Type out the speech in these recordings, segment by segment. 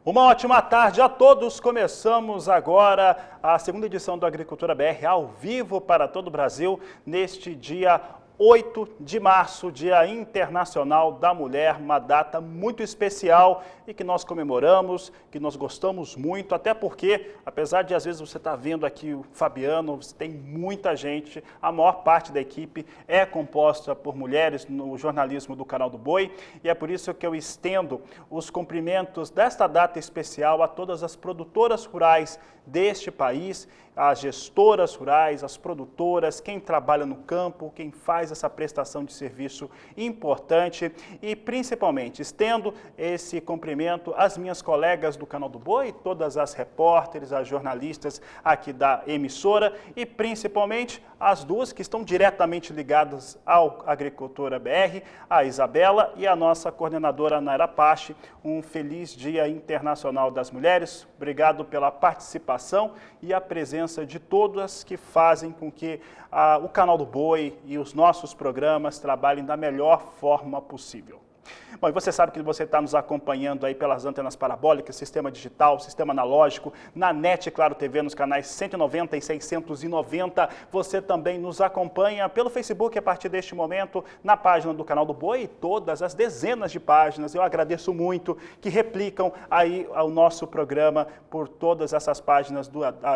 Uma ótima tarde a todos. Começamos agora a segunda edição do Agricultura BR ao vivo para todo o Brasil neste dia 8 de março, Dia Internacional da Mulher, uma data muito especial e que nós comemoramos, que nós gostamos muito, até porque, apesar de às vezes você estar vendo aqui o Fabiano, tem muita gente, a maior parte da equipe é composta por mulheres no jornalismo do Canal do Boi e é por isso que eu estendo os cumprimentos desta data especial a todas as produtoras rurais deste país, as gestoras rurais, as produtoras, quem trabalha no campo, quem faz essa prestação de serviço importante e principalmente estendo esse cumprimento às minhas colegas do Canal do Boi, todas as repórteres, as jornalistas aqui da emissora e principalmente as duas que estão diretamente ligadas ao Agricultura BR, a Isabela e a nossa coordenadora Naira Pache. Um feliz Dia Internacional das Mulheres. Obrigado pela participação e a presença de todas que fazem com que o Canal do Boi e os nossos programas trabalhem da melhor forma possível. Bom, e você sabe que você está nos acompanhando aí pelas antenas parabólicas, sistema digital, sistema analógico, na NET Claro TV, nos canais 190 e 690. Você também nos acompanha pelo Facebook a partir deste momento, na página do Canal do Boi e todas as dezenas de páginas. Eu agradeço muito que replicam aí o nosso programa por todas essas páginas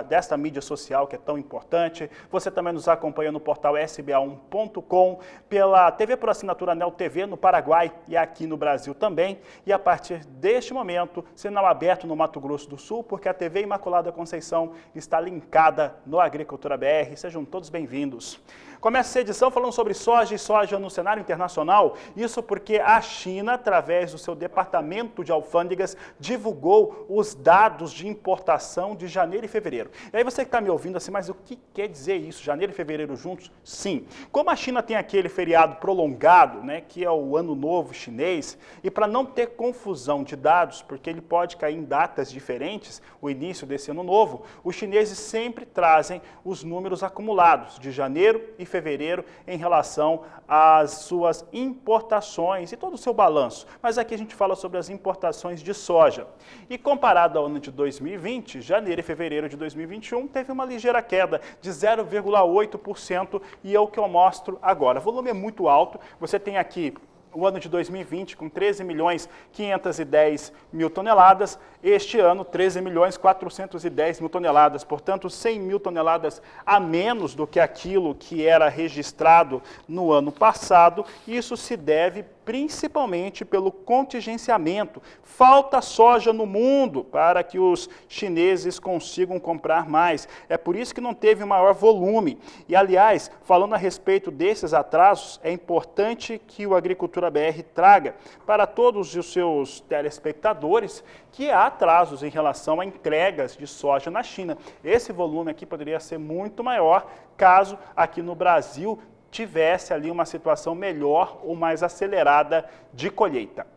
desta mídia social que é tão importante. Você também nos acompanha no portal sba1.com, pela TV por assinatura Nel TV no Paraguai e aqui no Brasil também, e a partir deste momento, sinal aberto no Mato Grosso do Sul, porque a TV Imaculada Conceição está linkada no Agricultura BR. Sejam todos bem-vindos. Começa essa edição falando sobre soja e soja no cenário internacional, isso porque a China, através do seu Departamento de Alfândegas, divulgou os dados de importação de janeiro e fevereiro. E aí você que está me ouvindo assim, mas o que quer dizer isso? Janeiro e fevereiro juntos? Sim. Como a China tem aquele feriado prolongado, né, que é o Ano Novo Chinês, e para não ter confusão de dados, porque ele pode cair em datas diferentes, o início desse Ano Novo, os chineses sempre trazem os números acumulados de janeiro e fevereiro em relação às suas importações e todo o seu balanço. Mas aqui a gente fala sobre as importações de soja. E comparado ao ano de 2020, janeiro e fevereiro de 2021, teve uma ligeira queda de 0,8% e é o que eu mostro agora. O volume é muito alto, você tem aqui o ano de 2020 com 13.510.000 toneladas, este ano 13.410.000 toneladas, portanto 100.000 toneladas a menos do que aquilo que era registrado no ano passado. Isso se deve principalmente pelo contingenciamento. Falta soja no mundo para que os chineses consigam comprar mais. É por isso que não teve maior volume. E, aliás, falando a respeito desses atrasos, é importante que o Agricultura BR traga para todos os seus telespectadores que há atrasos em relação a entregas de soja na China. Esse volume aqui poderia ser muito maior caso aqui no Brasil tivesse ali uma situação melhor ou mais acelerada de colheita.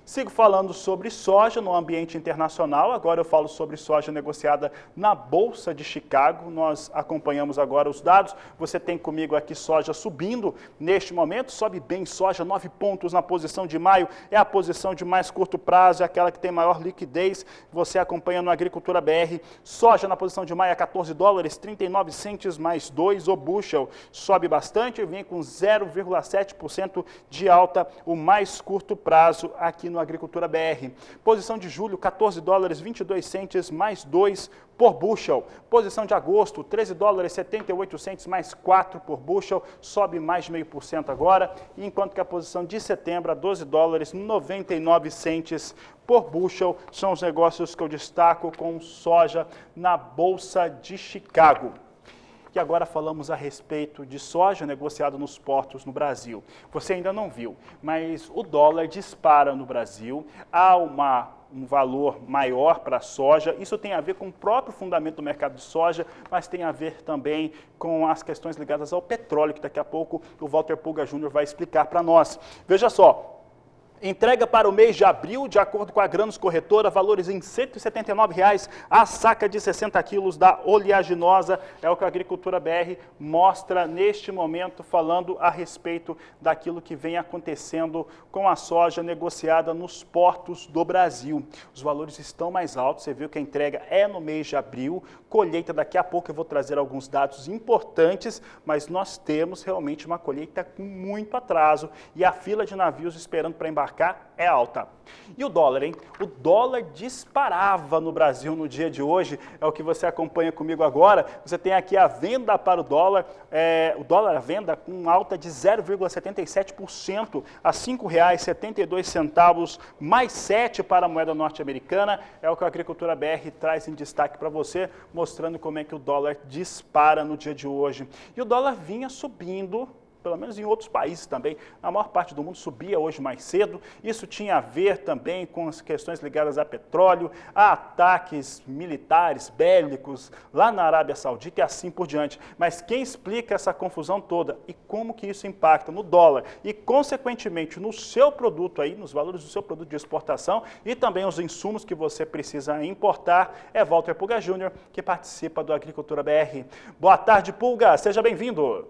Sigo falando sobre soja no ambiente internacional, agora eu falo sobre soja negociada na Bolsa de Chicago. Nós acompanhamos agora os dados, você tem comigo aqui soja subindo neste momento, sobe bem soja, 9 pontos na posição de maio, é a posição de mais curto prazo, é aquela que tem maior liquidez, você acompanha no Agricultura BR, soja na posição de maio a 14 dólares, 39 centes mais 2 o bushel, sobe bastante, vem com 0,7% de alta, o mais curto prazo aqui no Agricultura BR. Posição de julho, 14 dólares, 22 centes mais 2 por bushel. Posição de agosto, 13 dólares, 78 centes mais 4 por bushel, sobe mais de 0,5% agora, enquanto que a posição de setembro, a 12 dólares, 99 centes por bushel, são os negócios que eu destaco com soja na Bolsa de Chicago. E agora falamos a respeito de soja negociada nos portos no Brasil. Você ainda não viu, mas o dólar dispara no Brasil, há um valor maior para a soja. Isso tem a ver com o próprio fundamento do mercado de soja, mas tem a ver também com as questões ligadas ao petróleo, que daqui a pouco o Walter Pulga Júnior vai explicar para nós. Veja só, Entrega para o mês de abril, de acordo com a Grãos Corretora, valores em R$ 179,00 a saca de 60 quilos da oleaginosa. É o que a Agricultura BR mostra neste momento, falando a respeito daquilo que vem acontecendo com a soja negociada nos portos do Brasil. Os valores estão mais altos, você viu que a entrega é no mês de abril, colheita daqui a pouco eu vou trazer alguns dados importantes, mas nós temos realmente uma colheita com muito atraso e a fila de navios esperando para embarcar é alta. E o dólar, hein? O dólar disparava no Brasil no dia de hoje, é o que você acompanha comigo agora. Você tem aqui a venda para o dólar à venda com alta de 0,77% a R$ 5,72, mais 7 para a moeda norte-americana. É o que a Agricultura BR traz em destaque para você, mostrando como é que o dólar dispara no dia de hoje. E o dólar vinha subindo, pelo menos em outros países também, na maior parte do mundo subia hoje mais cedo. Isso tinha a ver também com as questões ligadas a petróleo, a ataques militares, bélicos, lá na Arábia Saudita e assim por diante. Mas quem explica essa confusão toda e como que isso impacta no dólar e, consequentemente, no seu produto aí, nos valores do seu produto de exportação e também os insumos que você precisa importar, é Walter Pulga Júnior, que participa do Agricultura BR. Boa tarde, Pulga, seja bem-vindo.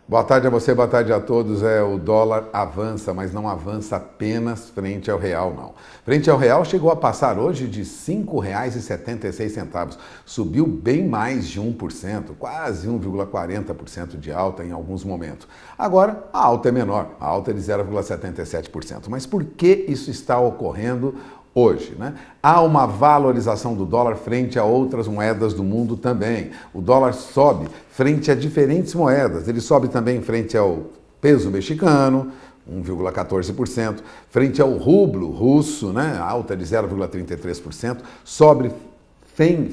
Boa tarde a você, boa tarde a todos. O dólar avança, mas não avança apenas frente ao real, não. Frente ao real chegou a passar hoje de R$ 5,76. Subiu bem mais de 1%, quase 1,40% de alta em alguns momentos. Agora, a alta é menor, a alta é de 0,77%. Mas por que isso está ocorrendo hoje, né? Há uma valorização do dólar frente a outras moedas do mundo também. O dólar sobe frente a diferentes moedas. Ele sobe também frente ao peso mexicano, 1,14%, frente ao rublo russo, né? Alta de 0,33%, sobe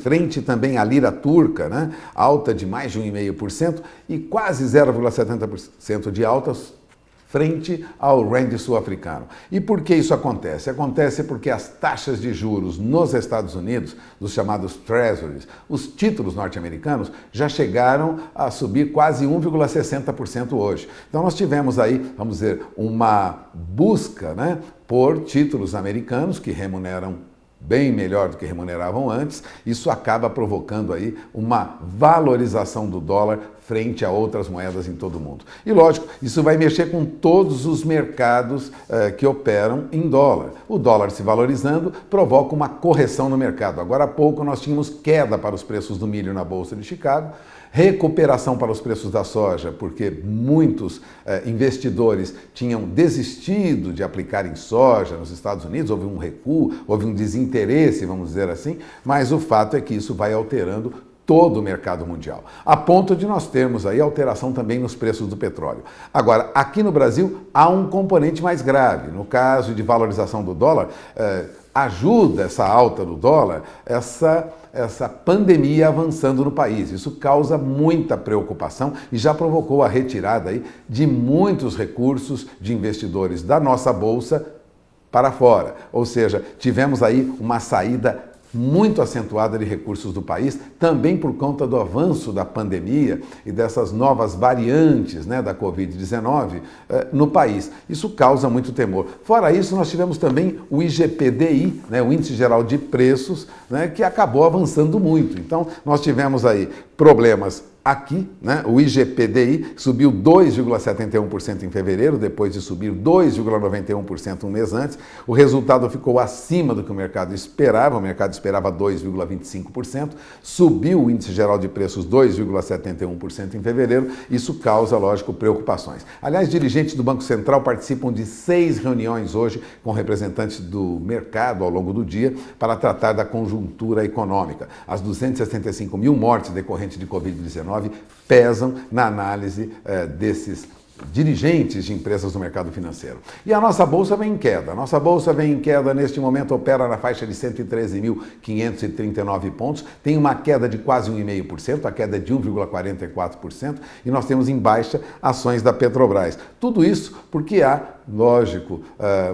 frente também à lira turca, né? Alta de mais de 1,5% e quase 0,70% de altas frente ao rand sul-africano. E por que isso acontece? Acontece porque as taxas de juros nos Estados Unidos, dos chamados treasuries, os títulos norte-americanos, já chegaram a subir quase 1,60% hoje. Então nós tivemos aí, vamos dizer, uma busca, né, por títulos americanos que remuneram bem melhor do que remuneravam antes. Isso acaba provocando aí uma valorização do dólar frente a outras moedas em todo o mundo. E lógico, isso vai mexer com todos os mercados que operam em dólar. O dólar se valorizando provoca uma correção no mercado. Agora há pouco nós tínhamos queda para os preços do milho na Bolsa de Chicago, recuperação para os preços da soja, porque muitos investidores tinham desistido de aplicar em soja nos Estados Unidos, houve um recuo, houve um desinteresse, vamos dizer assim, mas o fato é que isso vai alterando todo o mercado mundial, a ponto de nós termos aí alteração também nos preços do petróleo. Agora, aqui no Brasil há um componente mais grave. No caso de valorização do dólar, ajuda essa alta do dólar, essa pandemia avançando no país. Isso causa muita preocupação e já provocou a retirada aí de muitos recursos de investidores da nossa bolsa para fora. Ou seja, tivemos aí uma saída muito acentuada de recursos do país, também por conta do avanço da pandemia e dessas novas variantes, né, da Covid-19 no país. Isso causa muito temor. Fora isso, nós tivemos também o IGPDI, né, o Índice Geral de Preços, né, que acabou avançando muito. Então, nós tivemos aí problemas aqui, né, o IGPDI subiu 2,71% em fevereiro, depois de subir 2,91% um mês antes. O resultado ficou acima do que o mercado esperava 2,25%, subiu o índice geral de preços 2,71% em fevereiro. Isso causa, lógico, preocupações. Aliás, dirigentes do Banco Central participam de 6 reuniões hoje com representantes do mercado ao longo do dia para tratar da conjuntura econômica. As 265 mil mortes decorrentes de Covid-19 pesam na análise desses dirigentes de empresas do mercado financeiro. E a nossa bolsa vem em queda. A nossa bolsa vem em queda, neste momento opera na faixa de 113.539 pontos, tem uma queda de quase 1,5%, a queda é de 1,44%, e nós temos em baixa ações da Petrobras. Tudo isso porque há, lógico,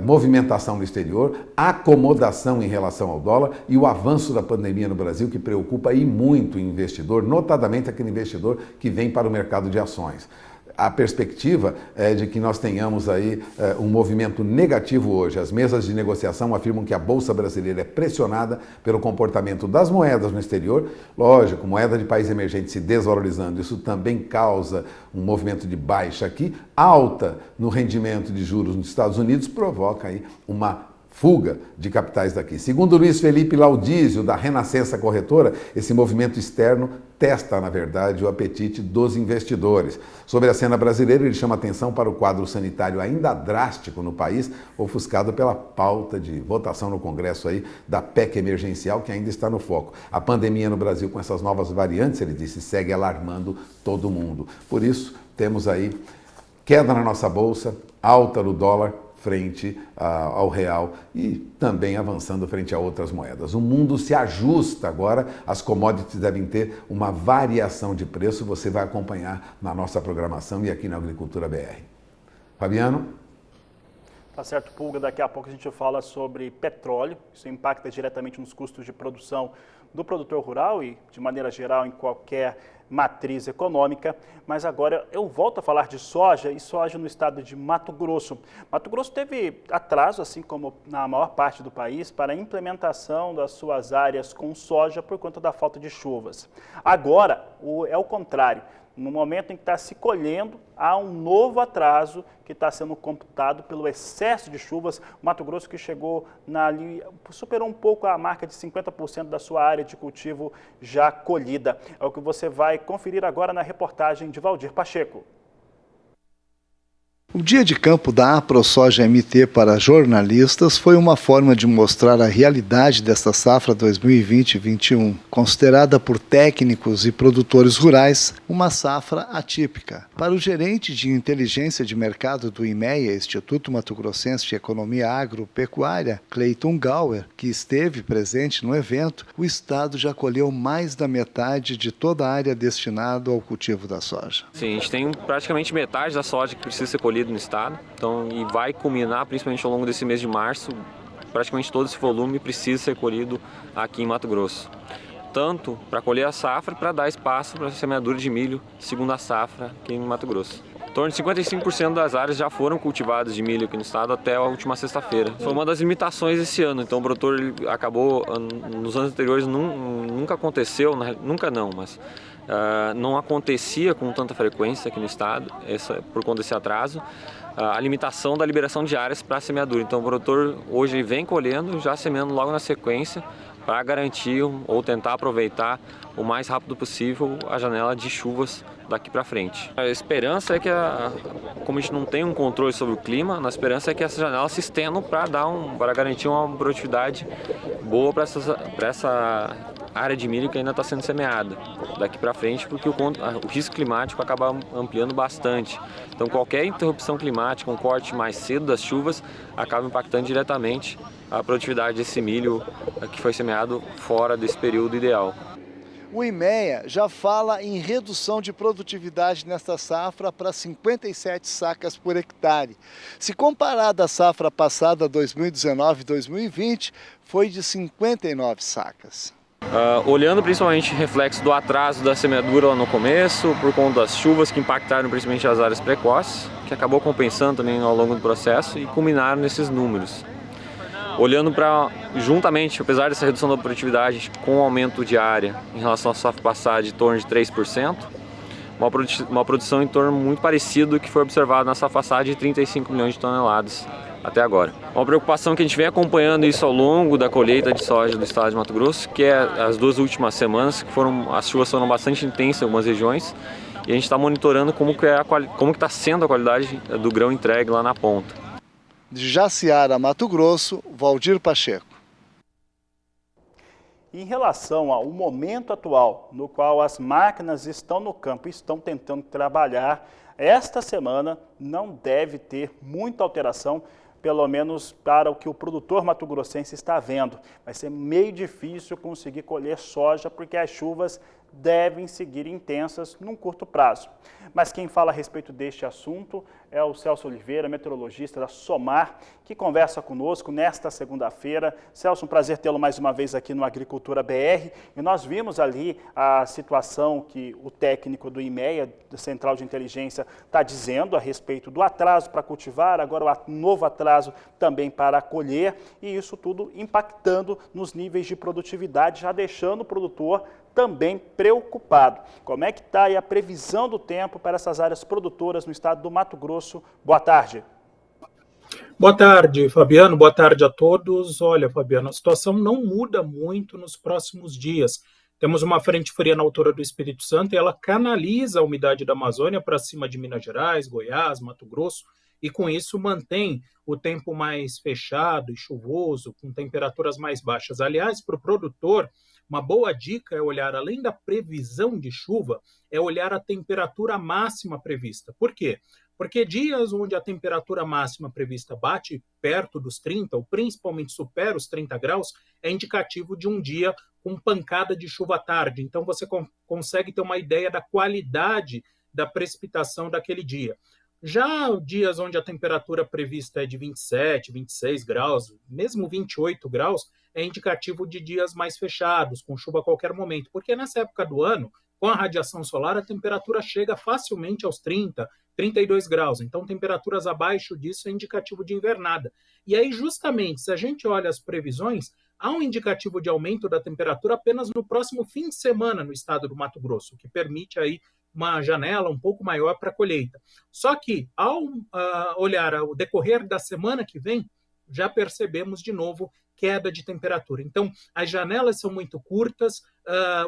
movimentação no exterior, acomodação em relação ao dólar e o avanço da pandemia no Brasil, que preocupa aí muito o investidor, notadamente aquele investidor que vem para o mercado de ações. a perspectiva é de que nós tenhamos aí um movimento negativo hoje. As mesas de negociação afirmam que a Bolsa Brasileira é pressionada pelo comportamento das moedas no exterior. Lógico, moeda de país emergente se desvalorizando, isso também causa um movimento de baixa aqui. Alta no rendimento de juros nos Estados Unidos provoca aí uma fuga de capitais daqui. Segundo Luiz Felipe Laudísio, da Renascença Corretora, esse movimento externo testa, na verdade, o apetite dos investidores. Sobre a cena brasileira, ele chama atenção para o quadro sanitário ainda drástico no país, ofuscado pela pauta de votação no Congresso aí da PEC emergencial, que ainda está no foco. A pandemia no Brasil, com essas novas variantes, ele disse, segue alarmando todo mundo. Por isso, temos aí queda na nossa bolsa, alta no dólar, frente ao real e também avançando frente a outras moedas. O mundo se ajusta agora, as commodities devem ter uma variação de preço, você vai acompanhar na nossa programação e aqui na Agricultura BR. Fabiano? Tá certo, Pulga, daqui a pouco a gente fala sobre petróleo, isso impacta diretamente nos custos de produção do produtor rural e, de maneira geral, em qualquer matriz econômica, mas agora eu volto a falar de soja e soja no estado de Mato Grosso. Mato Grosso teve atraso, assim como na maior parte do país, para a implementação das suas áreas com soja por conta da falta de chuvas. Agora, é o contrário. No momento em que está se colhendo, há um novo atraso que está sendo computado pelo excesso de chuvas. O Mato Grosso que chegou superou um pouco a marca de 50% da sua área de cultivo já colhida. É o que você vai conferir agora na reportagem de Valdir Pacheco. O dia de campo da AproSoja MT para jornalistas foi uma forma de mostrar a realidade desta safra 2020-21, considerada por técnicos e produtores rurais uma safra atípica. Para o gerente de inteligência de mercado do IMEA, Instituto Mato Grossense de Economia Agropecuária, Cleiton Gauer, que esteve presente no evento, o estado já colheu mais da metade de toda a área destinada ao cultivo da soja. Sim, a gente tem praticamente metade da soja que precisa ser colhida no estado, então, e vai culminar principalmente ao longo desse mês de março, praticamente todo esse volume precisa ser colhido aqui em Mato Grosso. Tanto para colher a safra, para dar espaço para a semeadura de milho, segunda safra aqui em Mato Grosso. Em torno de 55% das áreas já foram cultivadas de milho aqui no estado até a última sexta-feira. Foi uma das limitações esse ano, então o produtor acabou, nos anos anteriores nunca aconteceu, nunca não, mas não acontecia com tanta frequência aqui no estado, por conta desse atraso, a limitação da liberação de áreas para semeadura. Então o produtor hoje vem colhendo, já semeando logo na sequência, para garantir ou tentar aproveitar o mais rápido possível a janela de chuvas daqui para frente. A esperança é que, como a gente não tem um controle sobre o clima, a esperança é que essa janela se estenda para garantir uma produtividade boa para essa área de milho que ainda está sendo semeada daqui para frente, porque o risco climático acaba ampliando bastante. Então qualquer interrupção climática, um corte mais cedo das chuvas, acaba impactando diretamente a produtividade desse milho que foi semeado fora desse período ideal. O IMEA já fala em redução de produtividade nesta safra para 57 sacas por hectare. Se comparada à safra passada 2019-2020, foi de 59 sacas. Olhando principalmente o reflexo do atraso da semeadura lá no começo, por conta das chuvas que impactaram principalmente as áreas precoces, que acabou compensando também ao longo do processo e culminaram nesses números. Olhando para, juntamente, apesar dessa redução da produtividade, com o aumento de área em relação à safra passada de torno de 3%, uma produção em torno muito parecido que foi observada na safra passada de 35 milhões de toneladas até agora. Uma preocupação que a gente vem acompanhando isso ao longo da colheita de soja do estado de Mato Grosso, que é as 2 últimas semanas, que as chuvas foram bastante intensas em algumas regiões, e a gente está monitorando como que está sendo a qualidade do grão entregue lá na ponta. De Jaciara, Mato Grosso, Valdir Pacheco. Em relação ao momento atual, no qual as máquinas estão no campo e estão tentando trabalhar, esta semana não deve ter muita alteração, pelo menos para o que o produtor mato-grossense está vendo. Vai ser meio difícil conseguir colher soja porque as chuvas devem seguir intensas num curto prazo. Mas quem fala a respeito deste assunto é o Celso Oliveira, meteorologista da SOMAR, que conversa conosco nesta segunda-feira. Celso, um prazer tê-lo mais uma vez aqui no Agricultura BR. E nós vimos ali a situação que o técnico do IMEA, da Central de Inteligência, está dizendo a respeito do atraso para cultivar, agora o novo atraso também para colher, e isso tudo impactando nos níveis de produtividade, já deixando o produtor também preocupado. Como é que está aí a previsão do tempo para essas áreas produtoras no estado do Mato Grosso? Boa tarde. Boa tarde, Fabiano. Boa tarde a todos. Olha, Fabiano, a situação não muda muito nos próximos dias. Temos uma frente fria na altura do Espírito Santo e ela canaliza a umidade da Amazônia para cima de Minas Gerais, Goiás, Mato Grosso, e com isso mantém o tempo mais fechado e chuvoso, com temperaturas mais baixas. Aliás, para o produtor, uma boa dica é olhar, além da previsão de chuva, é olhar a temperatura máxima prevista. Por quê? Porque dias onde a temperatura máxima prevista bate perto dos 30, ou principalmente supera os 30 graus, é indicativo de um dia com pancada de chuva à tarde. Então você consegue ter uma ideia da qualidade da precipitação daquele dia. Já dias onde a temperatura prevista é de 27, 26 graus, mesmo 28 graus, é indicativo de dias mais fechados, com chuva a qualquer momento, porque nessa época do ano, com a radiação solar, a temperatura chega facilmente aos 30, 32 graus. Então, temperaturas abaixo disso é indicativo de invernada. E aí, justamente, se a gente olha as previsões, há um indicativo de aumento da temperatura apenas no próximo fim de semana no estado do Mato Grosso, o que permite aí uma janela um pouco maior para a colheita. Só que, ao olhar o decorrer da semana que vem, já percebemos de novo queda de temperatura. Então, as janelas são muito curtas,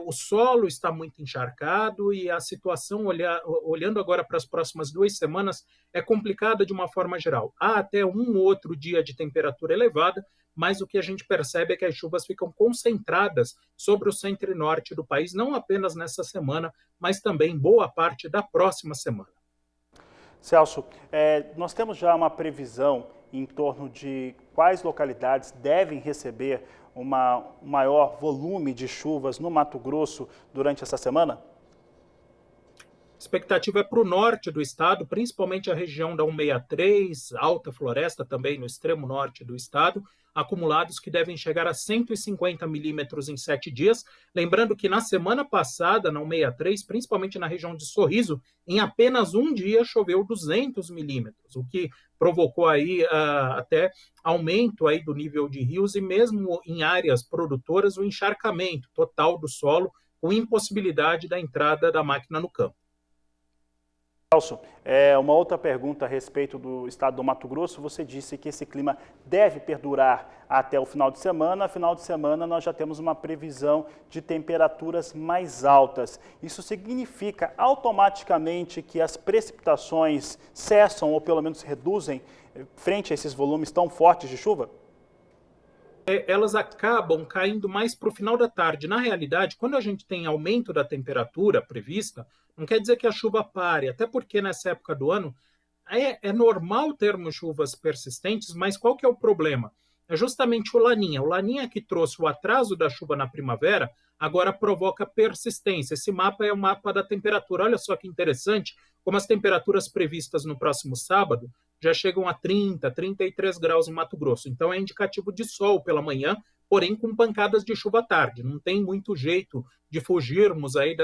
o solo está muito encharcado e a situação, olhando agora para as próximas 2 semanas, é complicada de uma forma geral. Há até um ou outro dia de temperatura elevada, mas o que a gente percebe é que as chuvas ficam concentradas sobre o centro e norte do país, não apenas nessa semana, mas também boa parte da próxima semana. Celso, nós temos já uma previsão em torno de quais localidades devem receber um maior volume de chuvas no Mato Grosso durante essa semana? A expectativa é para o norte do estado, principalmente a região da 163, Alta Floresta, também no extremo norte do estado, acumulados que devem chegar a 150 milímetros em 7 dias. Lembrando que na semana passada, na 163, principalmente na região de Sorriso, em apenas um dia choveu 200 milímetros, o que provocou aí até aumento aí do nível de rios e mesmo em áreas produtoras o encharcamento total do solo, com impossibilidade da entrada da máquina no campo. Celso, uma outra pergunta a respeito do estado do Mato Grosso. Você disse que esse clima deve perdurar até o final de semana. Final de semana nós já temos uma previsão de temperaturas mais altas. Isso significa automaticamente que as precipitações cessam ou pelo menos reduzem frente a esses volumes tão fortes de chuva? Elas acabam caindo mais para o final da tarde. Na realidade, quando a gente tem aumento da temperatura prevista, não quer dizer que a chuva pare, até porque nessa época do ano é normal termos chuvas persistentes, mas qual que é o problema? É justamente o Laninha. O Laninha que trouxe o atraso da chuva na primavera, agora provoca persistência. Esse mapa é o mapa da temperatura. Olha só que interessante, como as temperaturas previstas no próximo sábado já chegam a 30, 33 graus em Mato Grosso. Então é indicativo de sol pela manhã, porém com pancadas de chuva à tarde. Não tem muito jeito de fugirmos aí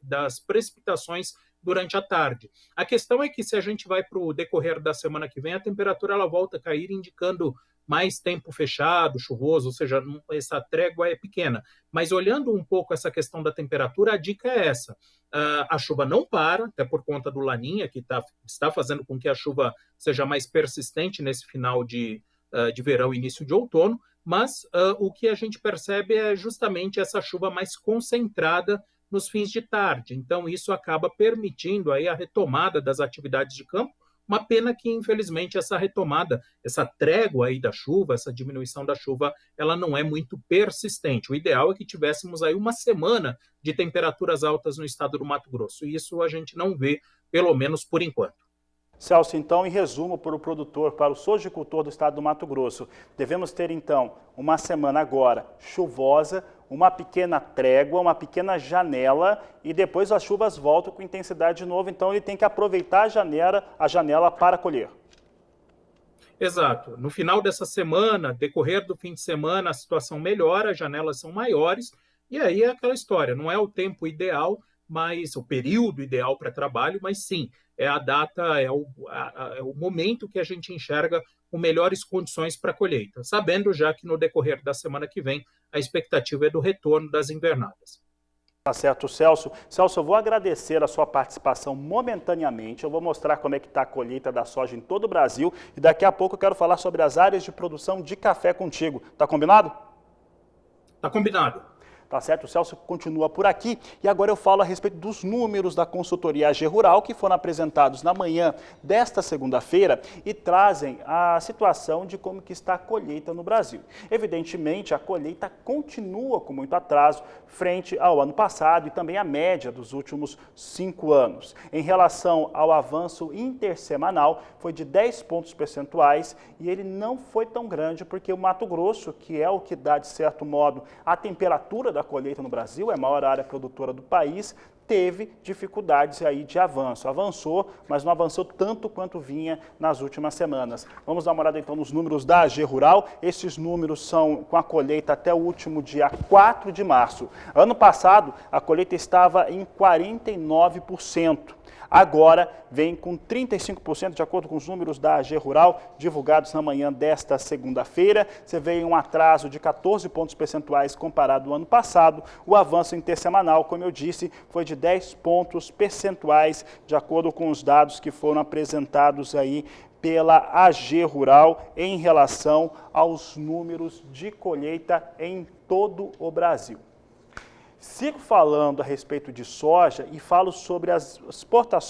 das precipitações durante a tarde. A questão é que se a gente vai para o decorrer da semana que vem, a temperatura ela volta a cair, indicando mais tempo fechado, chuvoso, ou seja, essa trégua é pequena. Mas olhando um pouco essa questão da temperatura, a dica é essa. A chuva não para, até por conta do Laninha, que está fazendo com que a chuva seja mais persistente nesse final de verão e início de outono, mas o que a gente percebe é justamente essa chuva mais concentrada nos fins de tarde. Então, isso acaba permitindo aí a retomada das atividades de campo. Uma pena que, infelizmente, essa retomada, essa trégua aí da chuva, essa diminuição da chuva, ela não é muito persistente. O ideal é que tivéssemos aí uma semana de temperaturas altas no estado do Mato Grosso. E isso a gente não vê, pelo menos por enquanto. Celso, então, em resumo, para o produtor, para o sojicultor do estado do Mato Grosso, devemos ter, então, uma semana agora chuvosa, uma pequena trégua, uma pequena janela e depois as chuvas voltam com intensidade de novo, então ele tem que aproveitar a janela para colher. Exato. No final dessa semana, decorrer do fim de semana, a situação melhora, as janelas são maiores, e aí é aquela história, não é o tempo ideal, mas o período ideal para trabalho, mas sim, é a data, é o momento que a gente enxerga com melhores condições para a colheita, sabendo já que no decorrer da semana que vem a expectativa é do retorno das invernadas. Tá certo, Celso. Celso, eu vou agradecer a sua participação momentaneamente. Eu vou mostrar como é que está a colheita da soja em todo o Brasil e daqui a pouco eu quero falar sobre as áreas de produção de café contigo. Tá combinado? Tá combinado. Tá certo? O Celso continua por aqui e agora eu falo a respeito dos números da consultoria AG Rural que foram apresentados na manhã desta segunda-feira e trazem a situação de como que está a colheita no Brasil. Evidentemente, a colheita continua com muito atraso frente ao ano passado e também a média dos últimos 5 anos. Em relação ao avanço intersemanal, foi de 10 pontos percentuais e ele não foi tão grande porque o Mato Grosso, que é o que dá, de certo modo, a temperatura da colheita no Brasil, é a maior área produtora do país, teve dificuldades aí de avanço. Avançou, mas não avançou tanto quanto vinha nas últimas semanas. Vamos dar uma olhada então nos números da AG Rural. Esses números são com a colheita até o último dia 4 de março. Ano passado, a colheita estava em 49%. Agora vem com 35%, de acordo com os números da AG Rural, divulgados na manhã desta segunda-feira. Você vê um atraso de 14 pontos percentuais comparado ao ano passado. O avanço intersemanal, como eu disse, foi de 10 pontos percentuais, de acordo com os dados que foram apresentados aí pela AG Rural em relação aos números de colheita em todo o Brasil. Sigo falando a respeito de soja e falo sobre as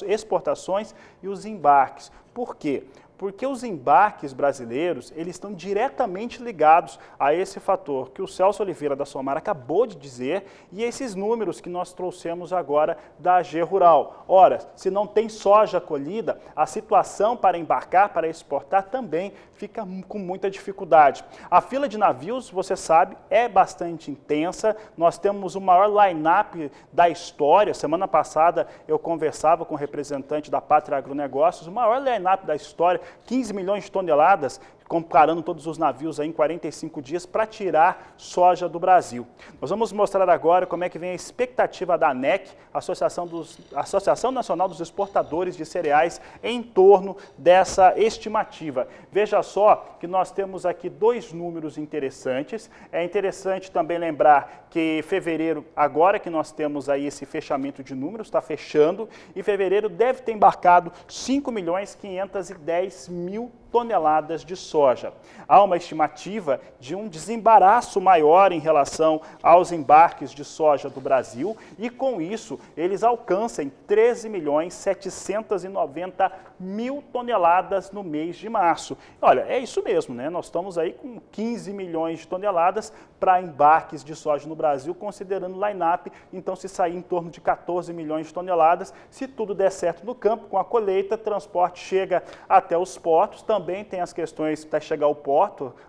exportações e os embarques. Por quê? Porque os embarques brasileiros, eles estão diretamente ligados a esse fator que o Celso Oliveira da Somar acabou de dizer e esses números que nós trouxemos agora da AG Rural. Ora, se não tem soja colhida, a situação para embarcar, para exportar também fica com muita dificuldade. A fila de navios, você sabe, é bastante intensa. Nós temos o maior line-up da história. Semana passada eu conversava com o representante da Pátria Agronegócios, o maior line-up da história, 15 milhões de toneladas, comparando todos os navios aí em 45 dias para tirar soja do Brasil. Nós vamos mostrar agora como é que vem a expectativa da ANEC, Associação Nacional dos Exportadores de Cereais, em torno dessa estimativa. Veja só que nós temos aqui dois números interessantes. É interessante também lembrar que fevereiro, agora que nós temos aí esse fechamento de números, está fechando, e fevereiro deve ter embarcado 5.510.000 toneladas de soja. Há uma estimativa de um desembaraço maior em relação aos embarques de soja do Brasil e, com isso, eles alcançam 13.790.000 toneladas no mês de março. Olha, é isso mesmo, né? Nós estamos aí com 15 milhões de toneladas para embarques de soja no Brasil, considerando o line-up, então se sair em torno de 14 milhões de toneladas, se tudo der certo no campo, com a colheita, transporte chega até os portos, também tem as questões para chegar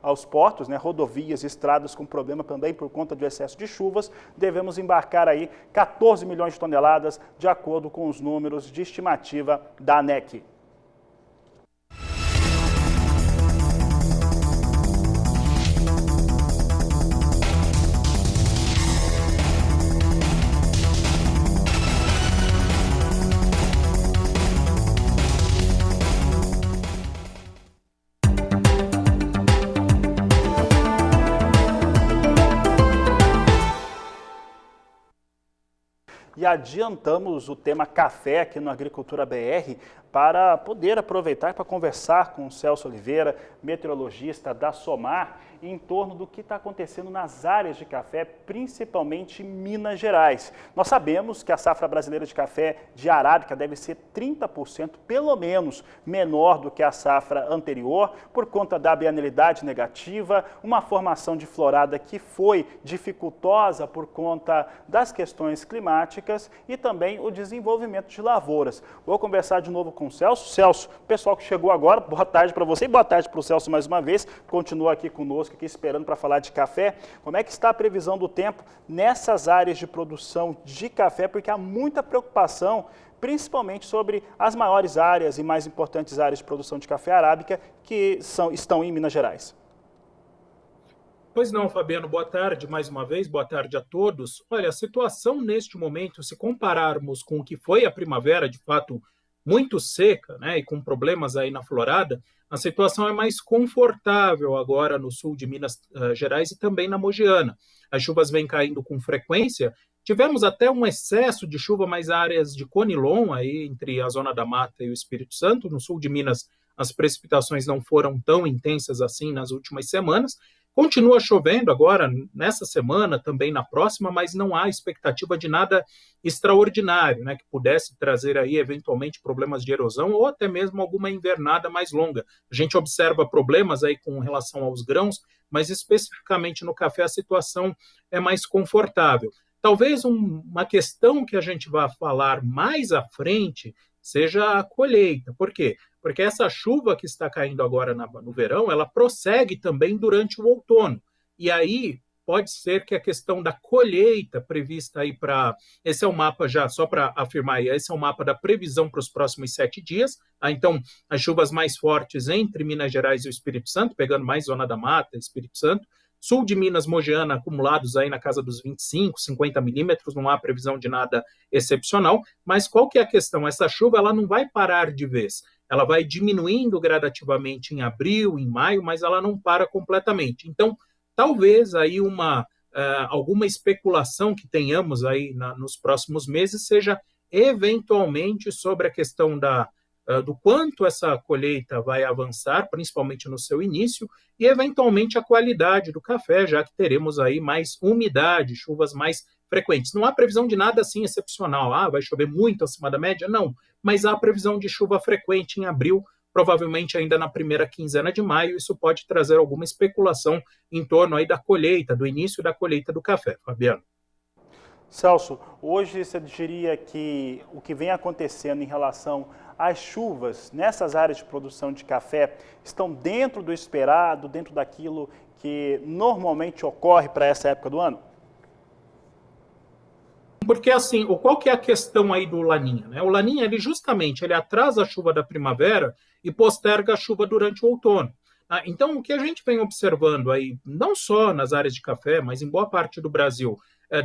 aos portos, né, rodovias, estradas com problema também por conta do excesso de chuvas, devemos embarcar aí 14 milhões de toneladas, de acordo com os números de estimativa da ANEC. E adiantamos o tema café aqui no Agricultura BR para poder aproveitar para conversar com o Celso Oliveira, meteorologista da Somar, em torno do que está acontecendo nas áreas de café, principalmente em Minas Gerais. Nós sabemos que a safra brasileira de café de arábica deve ser 30%, pelo menos, menor do que a safra anterior, por conta da bienalidade negativa, uma formação de florada que foi dificultosa por conta das questões climáticas e também o desenvolvimento de lavouras. Vou conversar de novo com o Celso. Celso, pessoal que chegou agora, boa tarde para você e boa tarde para o Celso mais uma vez. Continua aqui conosco, aqui esperando para falar de café. Como é que está a previsão do tempo nessas áreas de produção de café? Porque há muita preocupação, principalmente sobre as maiores áreas e mais importantes áreas de produção de café arábica que estão em Minas Gerais. Pois não, Fabiano, boa tarde mais uma vez, boa tarde a todos. Olha, a situação neste momento, se compararmos com o que foi a primavera, de fato, muito seca, né, e com problemas aí na florada, a situação é mais confortável agora no sul de Minas Gerais e também na Mogiana. As chuvas vêm caindo com frequência. Tivemos até um excesso de chuva, mas áreas de Conilon, aí entre a Zona da Mata e o Espírito Santo. No sul de Minas, as precipitações não foram tão intensas assim nas últimas semanas. Continua chovendo agora, nessa semana, também na próxima, mas não há expectativa de nada extraordinário, né, que pudesse trazer aí, eventualmente, problemas de erosão ou até mesmo alguma invernada mais longa. A gente observa problemas aí com relação aos grãos, mas especificamente no café a situação é mais confortável. Talvez uma questão que a gente vai falar mais à frente seja a colheita. Por quê? Porque essa chuva que está caindo agora no verão, ela prossegue também durante o outono. E aí pode ser que a questão da colheita prevista aí esse é o mapa já, só para afirmar aí, esse é o mapa da previsão para os próximos 7 dias. Então, as chuvas mais fortes entre Minas Gerais e o Espírito Santo, pegando mais Zona da Mata, Espírito Santo. Sul de Minas, Mogiana, acumulados aí na casa dos 25, 50 milímetros, não há previsão de nada excepcional. Mas qual que é a questão? Essa chuva ela não vai parar de vez. Ela vai diminuindo gradativamente em abril, em maio, mas ela não para completamente. Então, talvez aí alguma especulação que tenhamos aí nos próximos meses seja eventualmente sobre a questão do quanto essa colheita vai avançar, principalmente no seu início, e eventualmente a qualidade do café, já que teremos aí mais umidade, chuvas mais frequentes. Não há previsão de nada assim excepcional, vai chover muito acima da média, não, mas há previsão de chuva frequente em abril, provavelmente ainda na primeira quinzena de maio. Isso pode trazer alguma especulação em torno aí da colheita, do início da colheita do café, Fabiano. Celso, hoje você diria que o que vem acontecendo em relação às chuvas nessas áreas de produção de café estão dentro do esperado, dentro daquilo que normalmente ocorre para essa época do ano? Porque assim, qual que é a questão aí do Laninha, né? O Laninha, ele atrasa a chuva da primavera e posterga a chuva durante o outono. Então, o que a gente vem observando aí, não só nas áreas de café, mas em boa parte do Brasil,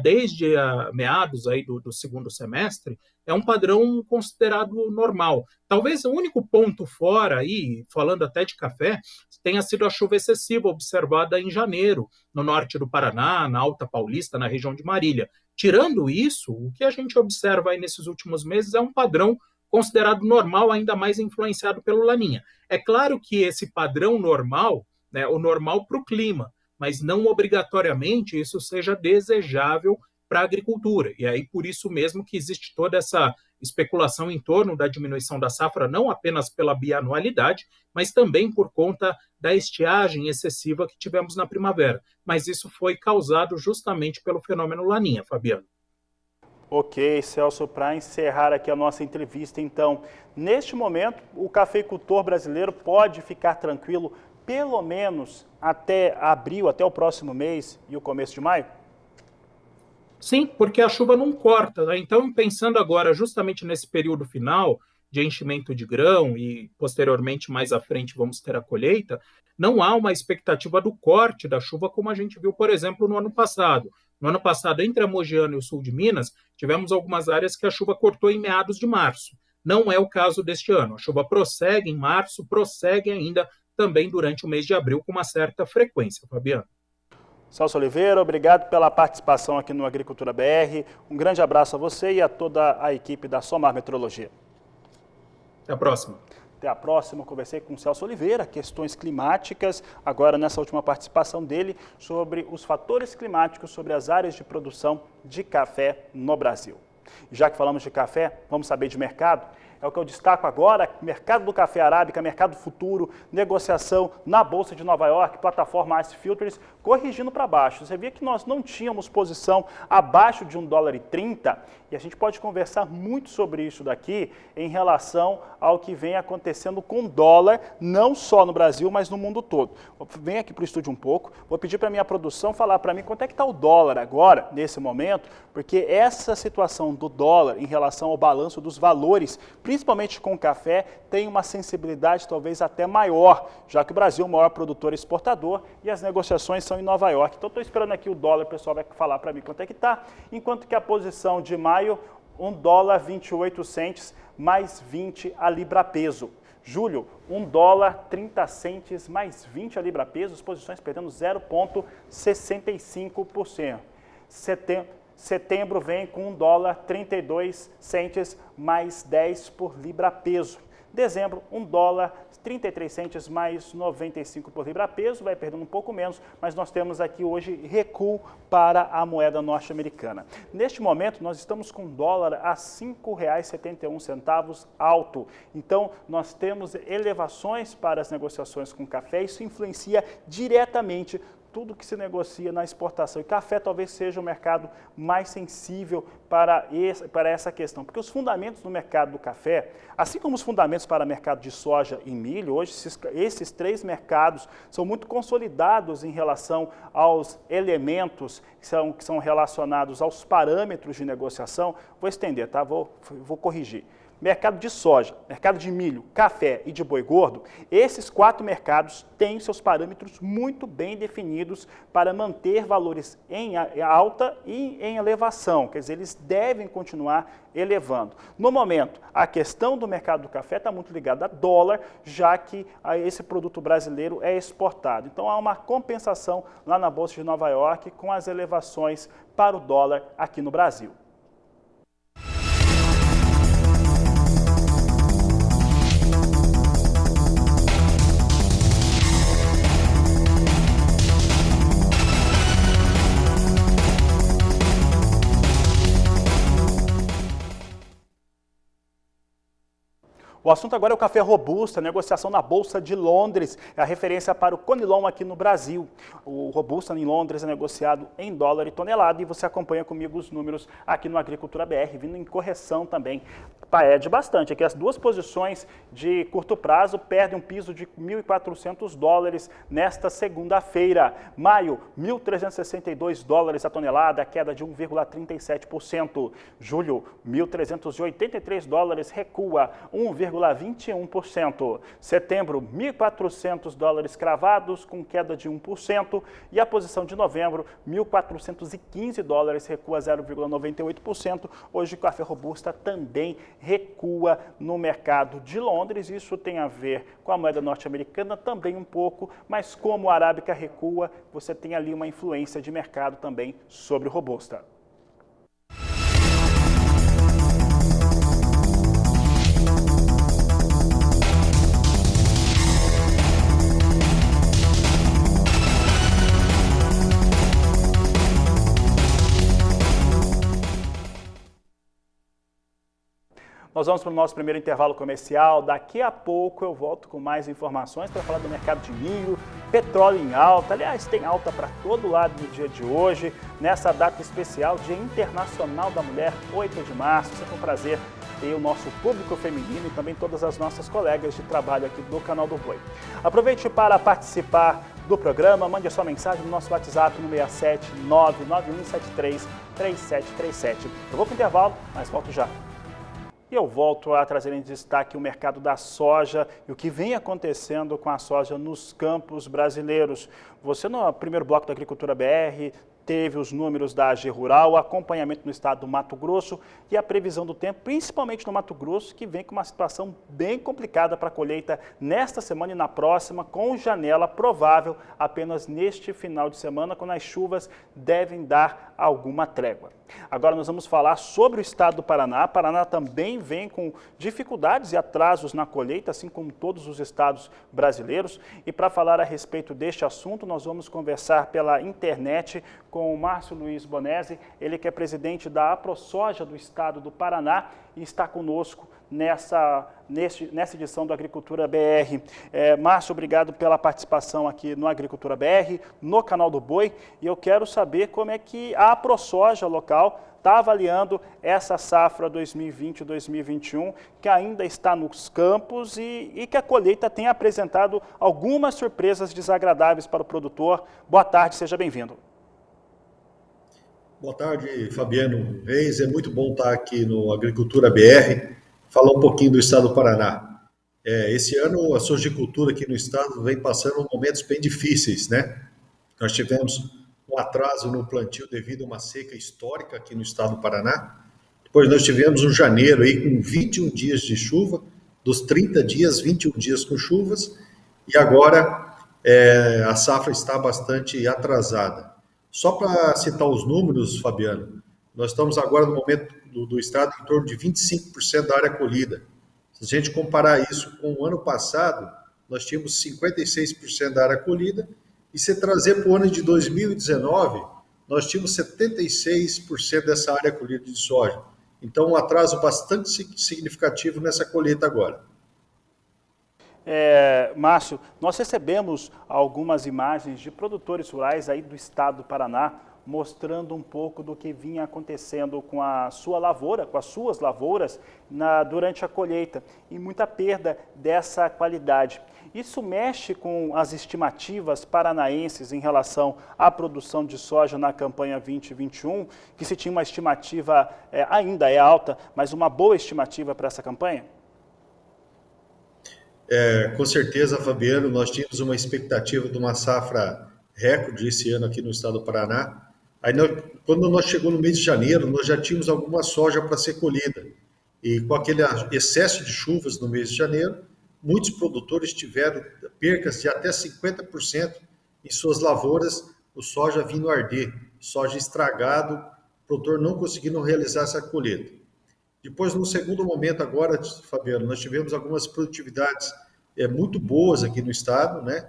desde meados aí do segundo semestre, é um padrão considerado normal. Talvez o único ponto fora aí, falando até de café, tenha sido a chuva excessiva observada em janeiro, no norte do Paraná, na Alta Paulista, na região de Marília. Tirando isso, o que a gente observa aí nesses últimos meses é um padrão considerado normal, ainda mais influenciado pelo Laninha. É claro que esse padrão normal, né, o normal para o clima, mas não obrigatoriamente isso seja desejável para a agricultura. E aí, por isso mesmo que existe toda essa especulação em torno da diminuição da safra, não apenas pela bianualidade, mas também por conta da estiagem excessiva que tivemos na primavera. Mas isso foi causado justamente pelo fenômeno Laninha, Fabiano. Ok, Celso, para encerrar aqui a nossa entrevista, então, neste momento, o cafeicultor brasileiro pode ficar tranquilo pelo menos até abril, até o próximo mês e o começo de maio? Sim, porque a chuva não corta, né? Então, pensando agora justamente nesse período final de enchimento de grão e posteriormente, mais à frente, vamos ter a colheita, não há uma expectativa do corte da chuva como a gente viu, por exemplo, no ano passado. No ano passado, entre a Mogiana e o sul de Minas, tivemos algumas áreas que a chuva cortou em meados de março. Não é o caso deste ano. A chuva prossegue em março, prossegue ainda também durante o mês de abril com uma certa frequência, Fabiano. Celso Oliveira, obrigado pela participação aqui no Agricultura BR. Um grande abraço a você e a toda a equipe da Somar Meteorologia. Até a próxima. Até a próxima. Conversei com o Celso Oliveira, questões climáticas, agora nessa última participação dele, sobre os fatores climáticos, sobre as áreas de produção de café no Brasil. E já que falamos de café, vamos saber de mercado? é o que eu destaco agora, mercado do café arábica, mercado futuro, negociação na Bolsa de Nova York, plataforma Ice Futures, corrigindo para baixo. Você via que nós não tínhamos posição abaixo de $1,30 e a gente pode conversar muito sobre isso daqui em relação ao que vem acontecendo com o dólar, não só no Brasil, mas no mundo todo. Vem aqui para o estúdio um pouco, vou pedir para a minha produção falar para mim quanto é que está o dólar agora, nesse momento, porque essa situação do dólar em relação ao balanço dos valores, principalmente com o café, tem uma sensibilidade talvez até maior, já que o Brasil é o maior produtor e exportador e as negociações são em Nova York. Então, estou esperando aqui o dólar, o pessoal vai falar para mim quanto é que está, enquanto que a posição de maio, $1,28 mais 20 a libra peso. Julho, $1,30 mais 20 a libra peso, as posições perdendo 0,65%. Setembro vem com $1,32 mais 10 por libra peso. Dezembro, $1,33 mais 95 por libra peso, vai perdendo um pouco menos, mas nós temos aqui hoje recuo para a moeda norte-americana. Neste momento, nós estamos com o dólar a R$ 5,71 alto. Então, nós temos elevações para as negociações com café, isso influencia diretamente tudo que se negocia na exportação. E café talvez seja o mercado mais sensível para essa questão, porque os fundamentos no mercado do café, assim como os fundamentos para o mercado de soja e milho, hoje esses três mercados são muito consolidados em relação aos elementos que são relacionados aos parâmetros de negociação. Vou estender, tá? Vou corrigir. Mercado de soja, mercado de milho, café e de boi gordo, esses quatro mercados têm seus parâmetros muito bem definidos para manter valores em alta e em elevação, quer dizer, eles devem continuar elevando. No momento, a questão do mercado do café está muito ligada a dólar, já que esse produto brasileiro é exportado. Então, há uma compensação lá na Bolsa de Nova York com as elevações para o dólar aqui no Brasil. O assunto agora é o café robusta, negociação na Bolsa de Londres, é a referência para o Conilon aqui no Brasil. O robusta em Londres é negociado em dólar e tonelada e você acompanha comigo os números aqui no Agricultura BR, vindo em correção também. Perde bastante, aqui as duas posições de curto prazo perdem um piso de $1.400 nesta segunda-feira. Maio, $1.362 a tonelada, queda de 1,37%. Julho, $1.383 recua 1,21%. Setembro, $1.400 cravados, com queda de 1%. E a posição de novembro, $1.415 recua 0,98%. Hoje o café robusta também recua no mercado de Londres. Isso tem a ver com a moeda norte-americana também um pouco, mas como a arábica recua, você tem ali uma influência de mercado também sobre o robusta. Nós vamos para o nosso primeiro intervalo comercial. Daqui a pouco eu volto com mais informações para falar do mercado de milho, petróleo em alta. Aliás, tem alta para todo lado no dia de hoje, nessa data especial, Dia Internacional da Mulher, 8 de março. Sempre um prazer ter o nosso público feminino e também todas as nossas colegas de trabalho aqui do Canal do Boi. Aproveite para participar do programa, mande a sua mensagem no nosso WhatsApp no 67991733737. Eu vou para o intervalo, mas volto já. E eu volto a trazer em destaque o mercado da soja e o que vem acontecendo com a soja nos campos brasileiros. Você, no primeiro bloco da Agricultura BR, teve os números da AG Rural, o acompanhamento no estado do Mato Grosso e a previsão do tempo, principalmente no Mato Grosso, que vem com uma situação bem complicada para a colheita nesta semana e na próxima, com janela provável apenas neste final de semana, quando as chuvas devem dar alguma trégua. Agora nós vamos falar sobre o estado do Paraná. Paraná também vem com dificuldades e atrasos na colheita, assim como todos os estados brasileiros. E para falar a respeito deste assunto, nós vamos conversar pela internet com o Márcio Luiz Bonesi, ele que é presidente da AproSoja do estado do Paraná e está conosco nessa edição do Agricultura BR. Márcio, obrigado pela participação aqui no Agricultura BR, no canal do Boi, e eu quero saber como é que a AproSoja local está avaliando essa safra 2020-2021, que ainda está nos campos e que a colheita tem apresentado algumas surpresas desagradáveis para o produtor. Boa tarde, seja bem-vindo. Boa tarde, Fabiano Reis. É muito bom estar aqui no Agricultura BR, falar um pouquinho do estado do Paraná. Esse ano a sojicultura aqui no estado vem passando momentos bem difíceis, né? Nós tivemos um atraso no plantio devido a uma seca histórica aqui no estado do Paraná. Depois nós tivemos um janeiro aí com 21 dias de chuva, dos 30 dias, 21 dias com chuvas, e agora a safra está bastante atrasada. Só para citar os números, Fabiano, nós estamos agora no momento do estado em torno de 25% da área colhida. Se a gente comparar isso com o ano passado, nós tínhamos 56% da área colhida, e se trazer para o ano de 2019, nós tínhamos 76% dessa área colhida de soja. Então, um atraso bastante significativo nessa colheita agora. Márcio, nós recebemos algumas imagens de produtores rurais aí do estado do Paraná, mostrando um pouco do que vinha acontecendo com a sua lavoura, com as suas lavouras, durante a colheita, e muita perda dessa qualidade. Isso mexe com as estimativas paranaenses em relação à produção de soja na campanha 2021, que se tinha uma estimativa, ainda é alta, mas uma boa estimativa para essa campanha? Com certeza, Fabiano, nós tínhamos uma expectativa de uma safra recorde esse ano aqui no estado do Paraná. Aí, quando nós chegamos no mês de janeiro, nós já tínhamos alguma soja para ser colhida. E com aquele excesso de chuvas no mês de janeiro, muitos produtores tiveram percas de até 50% em suas lavouras, o soja vindo arder, soja estragado, o produtor não conseguindo realizar essa colheita. Depois, no segundo momento agora, Fabiano, nós tivemos algumas produtividades muito boas aqui no estado, né?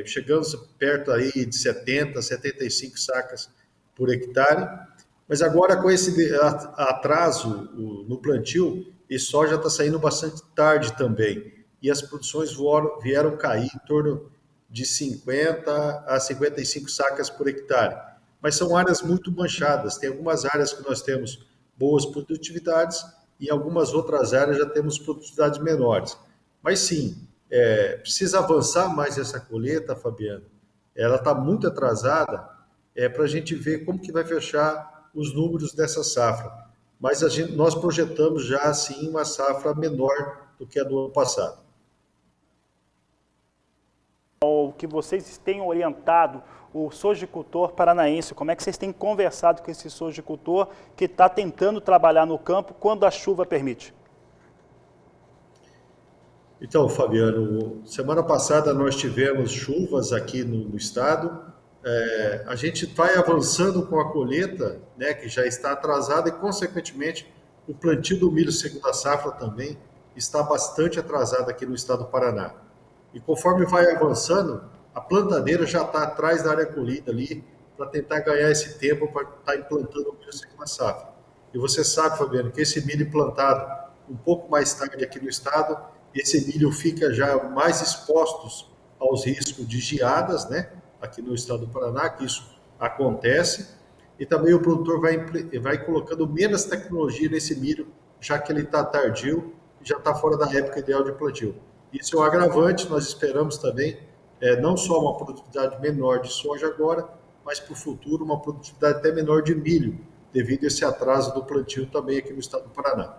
Chegamos perto aí de 70, 75 sacas por hectare, mas agora com esse atraso no plantio, esse soja está saindo bastante tarde também, e as produções vieram cair em torno de 50 a 55 sacas por hectare. Mas são áreas muito manchadas, tem algumas áreas que nós temos boas produtividades e em algumas outras áreas já temos produtividades menores. Mas sim, precisa avançar mais essa colheita, Fabiano. Ela está muito atrasada, para a gente ver como que vai fechar os números dessa safra. Mas nós projetamos já, assim, uma safra menor do que a do ano passado. O que vocês têm orientado o sojicultor paranaense, como é que vocês têm conversado com esse sojicultor que está tentando trabalhar no campo quando a chuva permite? Então, Fabiano, semana passada nós tivemos chuvas aqui no estado, a gente vai avançando com a colheita, né, que já está atrasada, e consequentemente o plantio do milho segunda safra também está bastante atrasado aqui no estado do Paraná. E conforme vai avançando, a plantadeira já está atrás da área colhida ali, para tentar ganhar esse tempo para estar implantando o milho segunda safra. E você sabe, Fabiano, que esse milho plantado um pouco mais tarde aqui no estado, esse milho fica já mais expostos aos riscos de geadas, né? Aqui no estado do Paraná, que isso acontece, e também o produtor vai colocando menos tecnologia nesse milho, já que ele está tardio e já está fora da época ideal de plantio. Isso é um agravante, nós esperamos também, não só uma produtividade menor de soja agora, mas para o futuro uma produtividade até menor de milho, devido a esse atraso do plantio também aqui no estado do Paraná.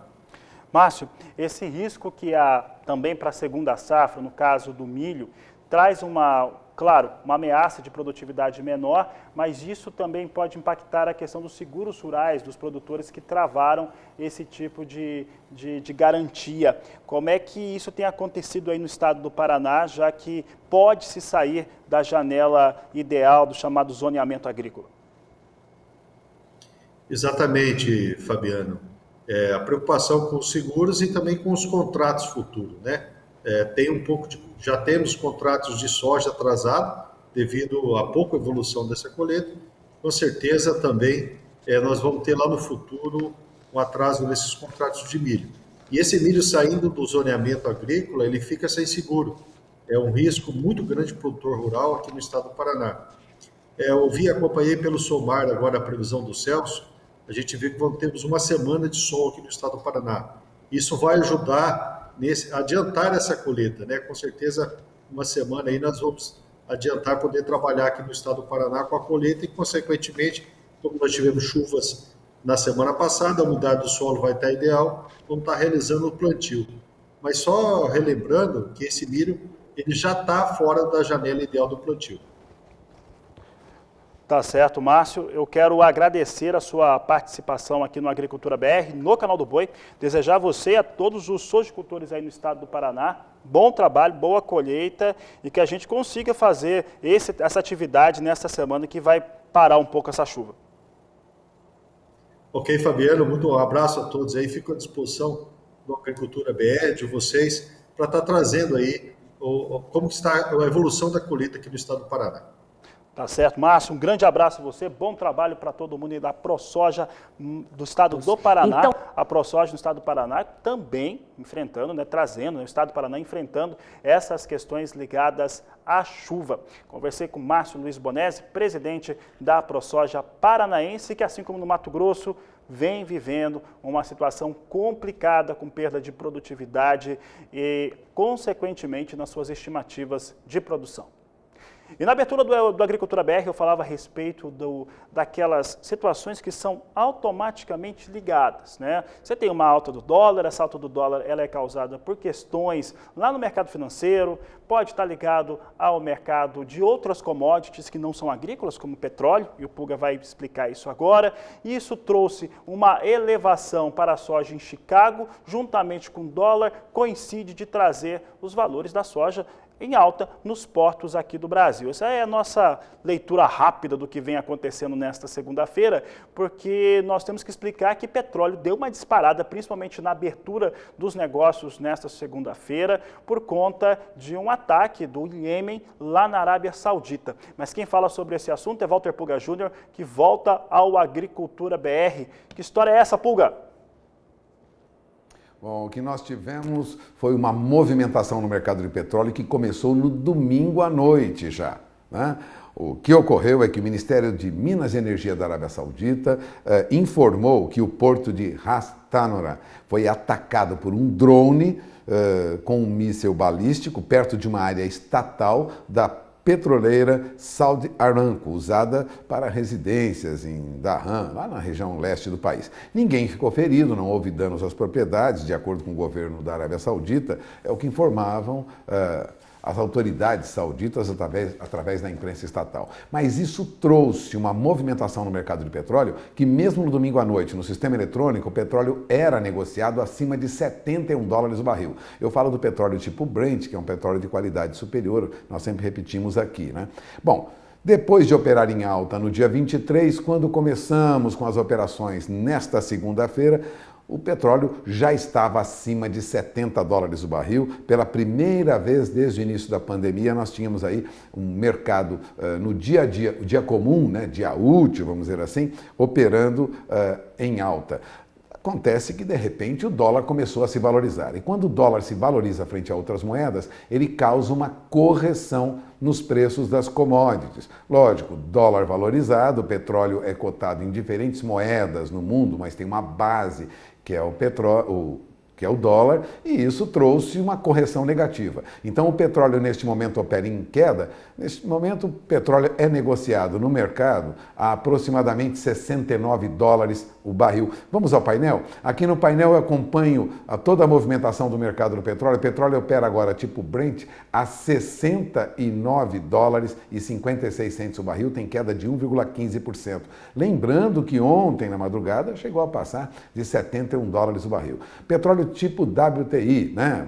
Márcio, esse risco que há também para a segunda safra, no caso do milho, traz claro, uma ameaça de produtividade menor, mas isso também pode impactar a questão dos seguros rurais, dos produtores que travaram esse tipo de garantia. Como é que isso tem acontecido aí no estado do Paraná, já que pode-se sair da janela ideal do chamado zoneamento agrícola? Exatamente, Fabiano. A preocupação com os seguros e também com os contratos futuros, né? Já temos contratos de soja atrasado devido à pouca evolução dessa colheita, com certeza também nós vamos ter lá no futuro um atraso nesses contratos de milho. E esse milho saindo do zoneamento agrícola, ele fica sem seguro. É um risco muito grande para o produtor rural aqui no estado do Paraná. Eu acompanhei pelo SOMAR agora a previsão do Celso, a gente vê que temos uma semana de sol aqui no estado do Paraná. Isso vai ajudar a adiantar essa colheita, né? Com certeza, uma semana aí nós vamos adiantar, poder trabalhar aqui no estado do Paraná com a colheita e, consequentemente, como nós tivemos chuvas na semana passada, a umidade do solo vai estar ideal, vamos estar realizando o plantio. Mas só relembrando que esse milho ele já está fora da janela ideal do plantio. Tá certo, Márcio. Eu quero agradecer a sua participação aqui no Agricultura BR, no Canal do Boi. Desejar a você e a todos os sojicultores aí no estado do Paraná bom trabalho, boa colheita e que a gente consiga fazer essa atividade nesta semana que vai parar um pouco essa chuva. Ok, Fabiano, um abraço a todos aí. Fico à disposição do Agricultura BR, de vocês, para estar trazendo aí como está a evolução da colheita aqui no estado do Paraná. Tá certo, Márcio, um grande abraço a você, bom trabalho para todo mundo aí da ProSoja do estado do Paraná. Então, a ProSoja no estado do Paraná também enfrentando, né, trazendo, né, o estado do Paraná enfrentando essas questões ligadas à chuva. Conversei com Márcio Luiz Bonesi, presidente da ProSoja paranaense, que assim como no Mato Grosso, vem vivendo uma situação complicada com perda de produtividade e, consequentemente, nas suas estimativas de produção. E na abertura do Agricultura BR eu falava a respeito daquelas situações que são automaticamente ligadas, né? Você tem uma alta do dólar, essa alta do dólar ela é causada por questões lá no mercado financeiro, pode estar ligado ao mercado de outras commodities que não são agrícolas, como petróleo, e o Pulga vai explicar isso agora. E isso trouxe uma elevação para a soja em Chicago, juntamente com o dólar, coincide de trazer os valores da soja em alta nos portos aqui do Brasil. Essa é a nossa leitura rápida do que vem acontecendo nesta segunda-feira, porque nós temos que explicar que petróleo deu uma disparada, principalmente na abertura dos negócios nesta segunda-feira, por conta de um ataque do Iêmen lá na Arábia Saudita. Mas quem fala sobre esse assunto é Walter Pulga Júnior, que volta ao Agricultura BR. Que história é essa, Pulga? Bom, o que nós tivemos foi uma movimentação no mercado de petróleo que começou no domingo à noite já, né? O que ocorreu é que o Ministério de Minas e Energia da Arábia Saudita informou que o porto de Ras Tanura foi atacado por um drone com um míssil balístico perto de uma área estatal da petroleira Saudi Aramco, usada para residências em Dhahran, lá na região leste do país. Ninguém ficou ferido, não houve danos às propriedades, de acordo com o governo da Arábia Saudita, é o que informavam as autoridades sauditas através da imprensa estatal. Mas isso trouxe uma movimentação no mercado de petróleo que mesmo no domingo à noite, no sistema eletrônico, o petróleo era negociado acima de $71 o barril. Eu falo do petróleo tipo Brent, que é um petróleo de qualidade superior, nós sempre repetimos aqui, né? Bom, depois de operar em alta no dia 23, quando começamos com as operações nesta segunda-feira, o petróleo já estava acima de $70 o barril. Pela primeira vez desde o início da pandemia, nós tínhamos aí um mercado no dia a dia, o dia comum, né, dia útil, vamos dizer assim, operando em alta. Acontece que, de repente, o dólar começou a se valorizar. E quando o dólar se valoriza frente a outras moedas, ele causa uma correção nos preços das commodities. Lógico, dólar valorizado, o petróleo é cotado em diferentes moedas no mundo, mas tem uma base que é o petróleo, que é o dólar, e isso trouxe uma correção negativa. Então o petróleo neste momento opera em queda. Neste momento o petróleo é negociado no mercado a aproximadamente $69 o barril. Vamos ao painel? Aqui no painel eu acompanho toda a movimentação do mercado do petróleo. O petróleo opera agora tipo Brent a $69,56 o barril, tem queda de 1,15%. Lembrando que ontem na madrugada chegou a passar de $71 o barril. Petróleo tipo WTI, né?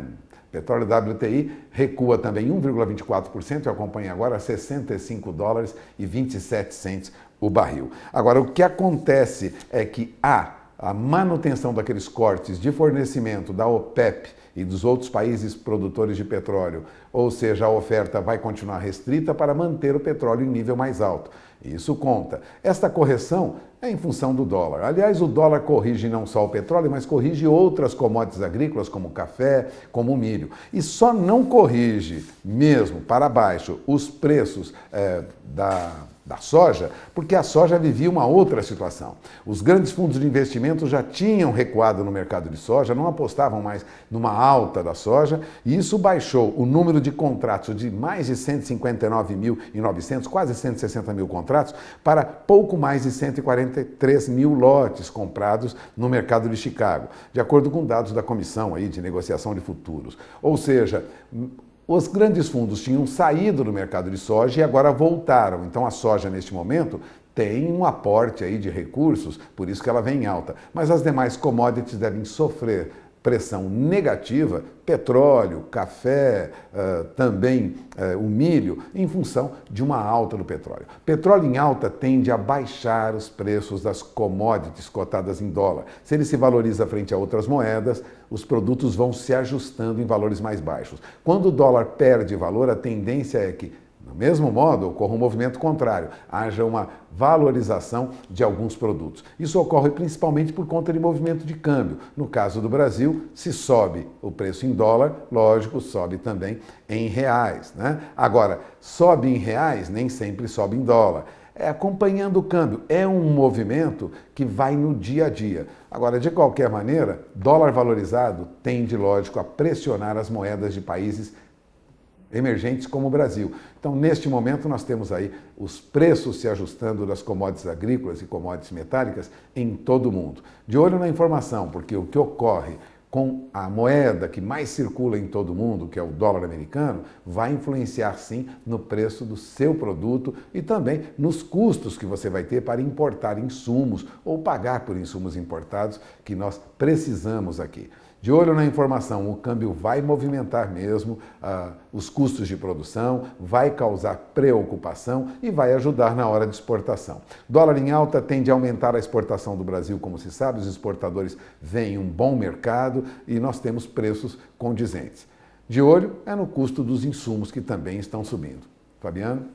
Petróleo WTI recua também 1,24% e acompanha agora a $65,27 o barril. Agora, o que acontece é que há a manutenção daqueles cortes de fornecimento da OPEP e dos outros países produtores de petróleo, ou seja, a oferta vai continuar restrita para manter o petróleo em nível mais alto. Isso conta. Esta correção é em função do dólar. Aliás, o dólar corrige não só o petróleo, mas corrige outras commodities agrícolas, como o café, como o milho. E só não corrige mesmo para baixo os preços da soja, porque a soja vivia uma outra situação. Os grandes fundos de investimento já tinham recuado no mercado de soja, não apostavam mais numa alta da soja, e isso baixou o número de contratos de mais de 159.900, quase 160 mil contratos, para pouco mais de 143 mil lotes comprados no mercado de Chicago, de acordo com dados da Comissão aí de Negociação de Futuros. Ou seja, os grandes fundos tinham saído do mercado de soja e agora voltaram. Então a soja, neste momento, tem um aporte aí de recursos, por isso que ela vem em alta. Mas as demais commodities devem sofrer pressão negativa, petróleo, café, também o milho, em função de uma alta do petróleo. Petróleo em alta tende a baixar os preços das commodities cotadas em dólar. Se ele se valoriza frente a outras moedas, os produtos vão se ajustando em valores mais baixos. Quando o dólar perde valor, a tendência é que, do mesmo modo, ocorre um movimento contrário, haja uma valorização de alguns produtos. Isso ocorre principalmente por conta de movimento de câmbio. No caso do Brasil, se sobe o preço em dólar, lógico, sobe também em reais, né? Agora, sobe em reais, nem sempre sobe em dólar. Acompanhando o câmbio, é um movimento que vai no dia a dia. Agora, de qualquer maneira, dólar valorizado tende, lógico, a pressionar as moedas de países emergentes como o Brasil. Então, neste momento, nós temos aí os preços se ajustando das commodities agrícolas e commodities metálicas em todo o mundo. De olho na informação, porque o que ocorre com a moeda que mais circula em todo o mundo, que é o dólar americano, vai influenciar sim no preço do seu produto e também nos custos que você vai ter para importar insumos ou pagar por insumos importados que nós precisamos aqui. De olho na informação, o câmbio vai movimentar mesmo os custos de produção, vai causar preocupação e vai ajudar na hora de exportação. Dólar em alta tende a aumentar a exportação do Brasil, como se sabe, os exportadores veem um bom mercado e nós temos preços condizentes. De olho é no custo dos insumos que também estão subindo. Fabiano?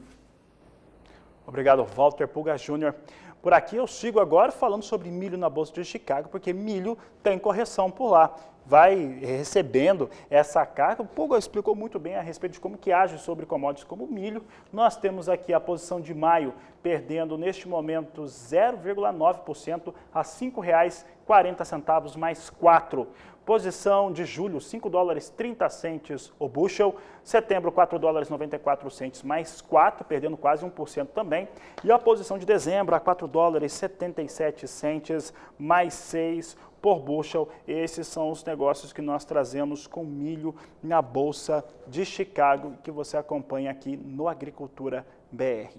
Obrigado, Walter Pulga Júnior. Por aqui eu sigo agora falando sobre milho na Bolsa de Chicago, porque milho tem correção por lá. Vai recebendo essa carga. O Pulga explicou muito bem a respeito de como que age sobre commodities como o milho. Nós temos aqui a posição de maio perdendo neste momento 0,9% a R$ 5,40 mais 4. Posição de julho, $5,30 o bushel. Setembro, $4,94 mais 4, perdendo quase 1% também. E a posição de dezembro, a $4,77 mais 6 por bushel. Esses são os negócios que nós trazemos com milho na Bolsa de Chicago, que você acompanha aqui no Agricultura BR.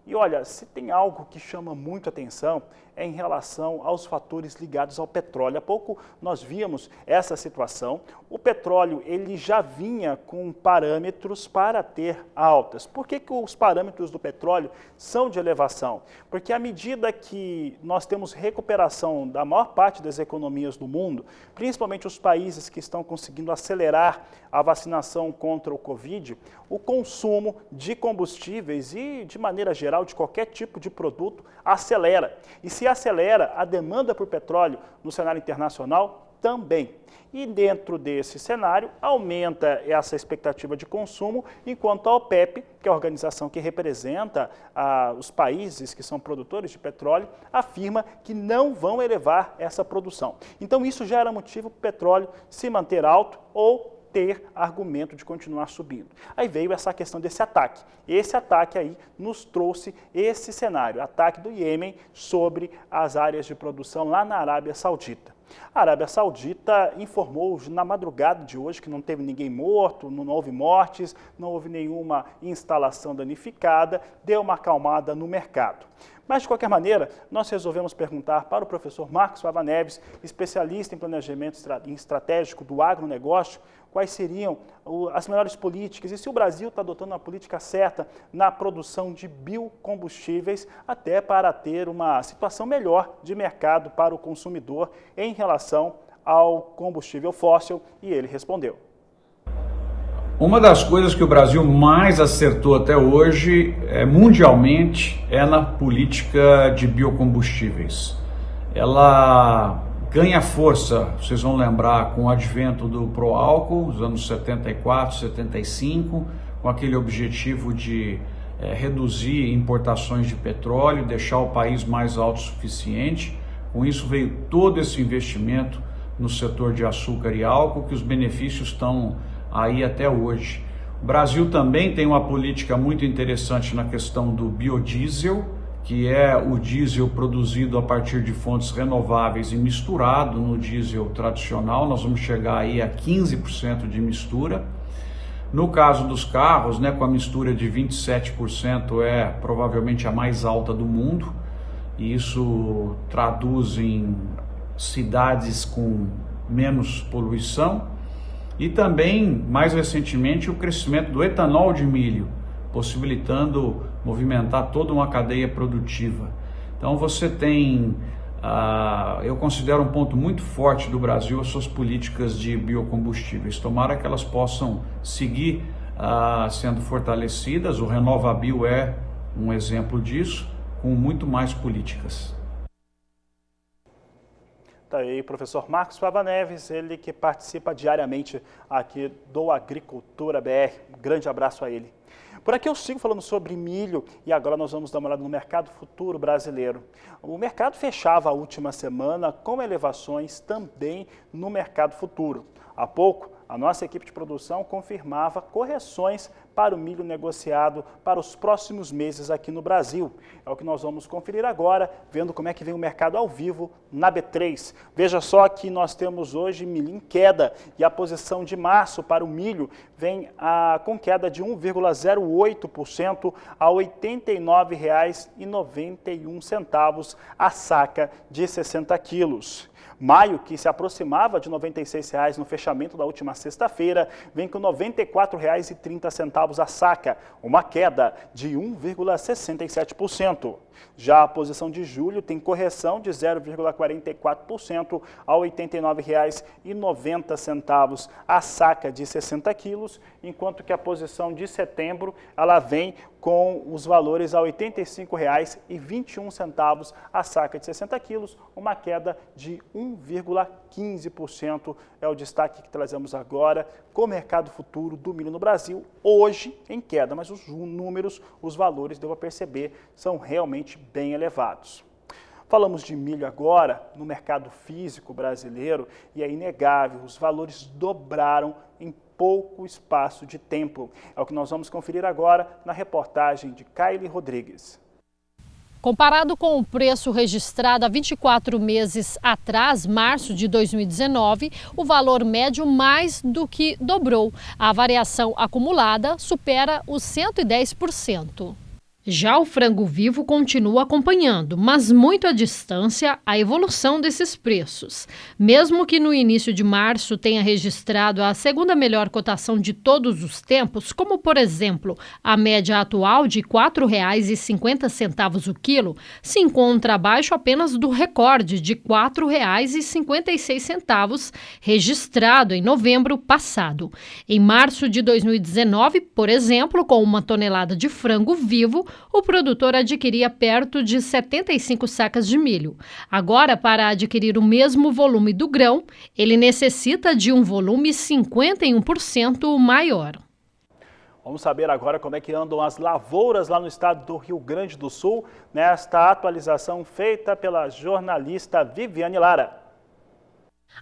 E olha, se tem algo que chama muito atenção é em relação aos fatores ligados ao petróleo. Há pouco nós víamos essa situação. O petróleo ele já vinha com parâmetros para ter altas. Por que os parâmetros do petróleo são de elevação? Porque à medida que nós temos recuperação da maior parte das economias do mundo, principalmente os países que estão conseguindo acelerar a vacinação contra o Covid, o consumo de combustíveis e, de maneira geral, de qualquer tipo de produto acelera. E se acelera, a demanda por petróleo no cenário internacional também. E dentro desse cenário, aumenta essa expectativa de consumo, enquanto a OPEP, que é a organização que representa os países que são produtores de petróleo, afirma que não vão elevar essa produção. Então isso já era motivo para o petróleo se manter alto ou ter argumento de continuar subindo. Aí veio essa questão desse ataque. Esse ataque aí nos trouxe esse cenário, ataque do Iêmen sobre as áreas de produção lá na Arábia Saudita. A Arábia Saudita informou na madrugada de hoje que não teve ninguém morto, não houve mortes, não houve nenhuma instalação danificada, deu uma acalmada no mercado. Mas, de qualquer maneira, nós resolvemos perguntar para o professor Marcos Fava Neves, especialista em planejamento estratégico do agronegócio, quais seriam as melhores políticas e se o Brasil está adotando a política certa na produção de biocombustíveis, até para ter uma situação melhor de mercado para o consumidor em relação ao combustível fóssil, e ele respondeu. Uma das coisas que o Brasil mais acertou até hoje, mundialmente, é na política de biocombustíveis. Ela ganha força, vocês vão lembrar, com o advento do pró-álcool, nos anos 74, 75, com aquele objetivo de reduzir importações de petróleo, deixar o país mais autossuficiente. Com isso veio todo esse investimento no setor de açúcar e álcool, que os benefícios estão aí até hoje. O Brasil também tem uma política muito interessante na questão do biodiesel, que é o diesel produzido a partir de fontes renováveis e misturado no diesel tradicional. Nós vamos chegar aí a 15% de mistura. No caso dos carros, com a mistura de 27%, é provavelmente a mais alta do mundo. E isso traduz em cidades com menos poluição. E também, mais recentemente, o crescimento do etanol de milho, possibilitando movimentar toda uma cadeia produtiva. Então você tem, eu considero um ponto muito forte do Brasil as suas políticas de biocombustíveis. Tomara que elas possam seguir sendo fortalecidas. O RenovaBio é um exemplo disso, com muito mais políticas. Tá aí, professor Marcos Fava Neves, ele que participa diariamente aqui do Agricultura BR. Um grande abraço a ele. Por aqui eu sigo falando sobre milho e agora nós vamos dar uma olhada no mercado futuro brasileiro. O mercado fechava a última semana com elevações também no mercado futuro. Há pouco, a nossa equipe de produção confirmava correções para o milho negociado para os próximos meses aqui no Brasil. É o que nós vamos conferir agora, vendo como é que vem o mercado ao vivo na B3. Veja só que nós temos hoje milho em queda e a posição de março para o milho vem com queda de 1,08% a R$ 89,91 a saca de 60 quilos. Maio, que se aproximava de R$ 96,00 no fechamento da última sexta-feira, vem com R$ 94,30 a saca, uma queda de 1,67%. Já a posição de julho tem correção de 0,44% a R$ 89,90 a saca de 60 quilos, enquanto que a posição de setembro ela vem com os valores a R$ 85,21 a saca de 60 quilos, uma queda de 1,15%. É o destaque que trazemos agora com o mercado futuro do milho no Brasil, hoje em queda, mas os números, os valores, devo perceber, são realmente bem elevados. Falamos de milho agora no mercado físico brasileiro e é inegável, os valores dobraram em pouco espaço de tempo. É o que nós vamos conferir agora na reportagem de Kylie Rodrigues. Comparado com o preço registrado há 24 meses atrás, março de 2019, o valor médio mais do que dobrou. A variação acumulada supera os 110%. Já o frango vivo continua acompanhando, mas muito à distância, a evolução desses preços. Mesmo que no início de março tenha registrado a segunda melhor cotação de todos os tempos, como por exemplo a média atual de R$ 4,50 o quilo, se encontra abaixo apenas do recorde de R$ 4,56 registrado em novembro passado. Em março de 2019, por exemplo, com uma tonelada de frango vivo, o produtor adquiria perto de 75 sacas de milho. Agora, para adquirir o mesmo volume do grão, ele necessita de um volume 51% maior. Vamos saber agora como é que andam as lavouras lá no estado do Rio Grande do Sul, nesta atualização feita pela jornalista Viviane Lara.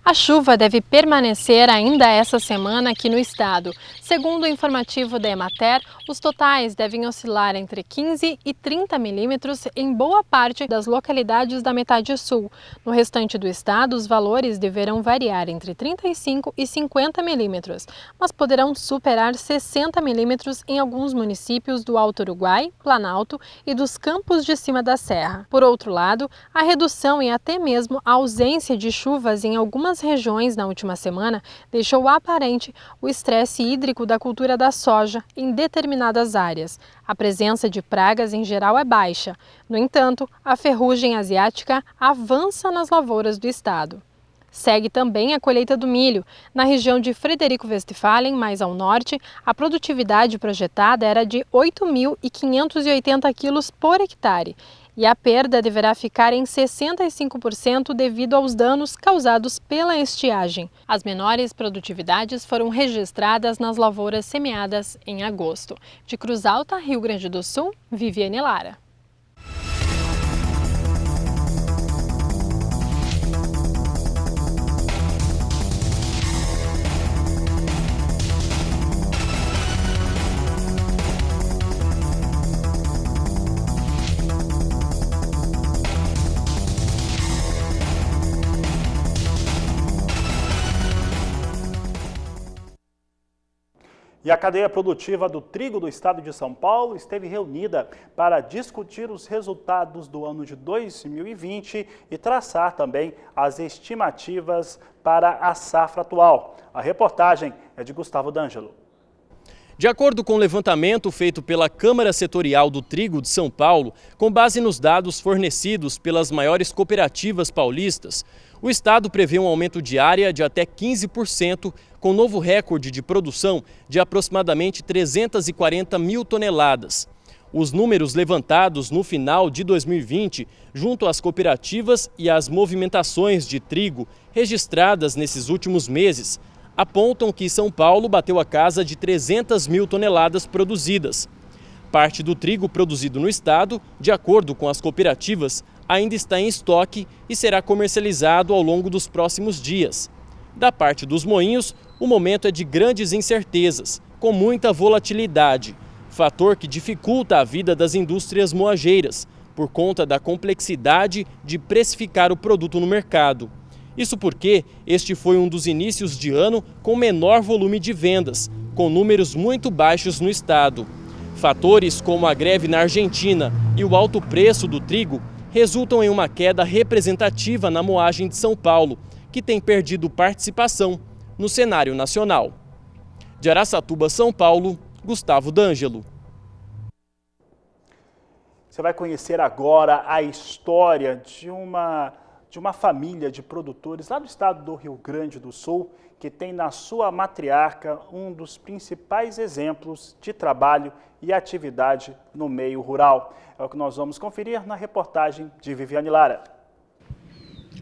A chuva deve permanecer ainda essa semana aqui no estado. Segundo o informativo da Emater, os totais devem oscilar entre 15 e 30 milímetros em boa parte das localidades da metade sul. No restante do estado, os valores deverão variar entre 35 e 50 milímetros, mas poderão superar 60 milímetros em alguns municípios do Alto Uruguai, Planalto e dos Campos de Cima da Serra. Por outro lado, a redução e até mesmo a ausência de chuvas em algumas regiões na última semana deixou aparente o estresse hídrico da cultura da soja em determinadas áreas. A presença de pragas em geral é baixa. No entanto, a ferrugem asiática avança nas lavouras do estado. Segue também a colheita do milho. Na região de Frederico Westphalen, mais ao norte, a produtividade projetada era de 8.580 quilos por hectare. E a perda deverá ficar em 65% devido aos danos causados pela estiagem. As menores produtividades foram registradas nas lavouras semeadas em agosto. De Cruz Alta, Rio Grande do Sul, Viviane Lara. E a cadeia produtiva do trigo do estado de São Paulo esteve reunida para discutir os resultados do ano de 2020 e traçar também as estimativas para a safra atual. A reportagem é de Gustavo D'Angelo. De acordo com o levantamento feito pela Câmara Setorial do Trigo de São Paulo, com base nos dados fornecidos pelas maiores cooperativas paulistas, o estado prevê um aumento de área de até 15%, com novo recorde de produção de aproximadamente 340 mil toneladas. Os números levantados no final de 2020, junto às cooperativas e às movimentações de trigo registradas nesses últimos meses, apontam que São Paulo bateu a casa de 300 mil toneladas produzidas. Parte do trigo produzido no estado, de acordo com as cooperativas, ainda está em estoque e será comercializado ao longo dos próximos dias. Da parte dos moinhos, o momento é de grandes incertezas, com muita volatilidade, fator que dificulta a vida das indústrias moageiras, por conta da complexidade de precificar o produto no mercado. Isso porque este foi um dos inícios de ano com menor volume de vendas, com números muito baixos no estado. Fatores como a greve na Argentina e o alto preço do trigo resultam em uma queda representativa na moagem de São Paulo, que tem perdido participação no cenário nacional. De Araçatuba, São Paulo, Gustavo D'Angelo. Você vai conhecer agora a história de uma família de produtores lá do estado do Rio Grande do Sul, que tem na sua matriarca um dos principais exemplos de trabalho e atividade no meio rural. É o que nós vamos conferir na reportagem de Viviane Lara.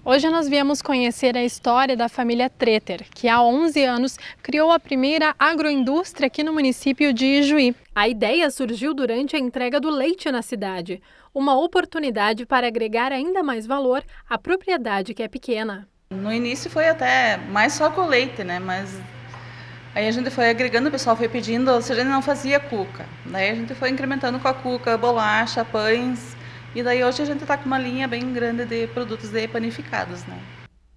Hoje nós viemos conhecer a história da família Treter, que há 11 anos criou a primeira agroindústria aqui no município de Ijuí. A ideia surgiu durante a entrega do leite na cidade, uma oportunidade para agregar ainda mais valor à propriedade que é pequena. No início foi até mais só com leite, né? Mas aí a gente foi agregando, o pessoal foi pedindo, se a gente não fazia cuca. Daí a gente foi incrementando com a cuca, bolacha, pães. E daí hoje a gente está com uma linha bem grande de produtos panificados, né?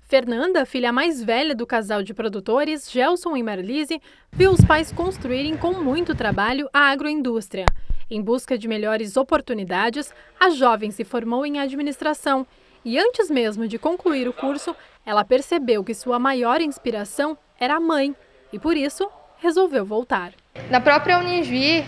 Fernanda, filha mais velha do casal de produtores, Gelson e Marlise, viu os pais construírem com muito trabalho a agroindústria. Em busca de melhores oportunidades, a jovem se formou em administração e antes mesmo de concluir o curso, ela percebeu que sua maior inspiração era a mãe e por isso resolveu voltar. Na própria Unijuí,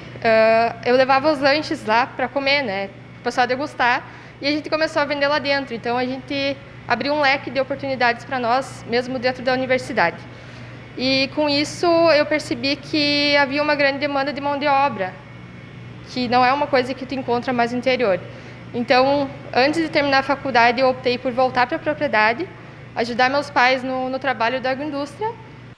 eu levava os lanches lá para comer, né? O pessoal degustar, e a gente começou a vender lá dentro. Então a gente abriu um leque de oportunidades para nós, mesmo dentro da universidade. E com isso eu percebi que havia uma grande demanda de mão de obra, que não é uma coisa que tu encontra mais no interior. Então, antes de terminar a faculdade, eu optei por voltar para a propriedade, ajudar meus pais no trabalho da agroindústria.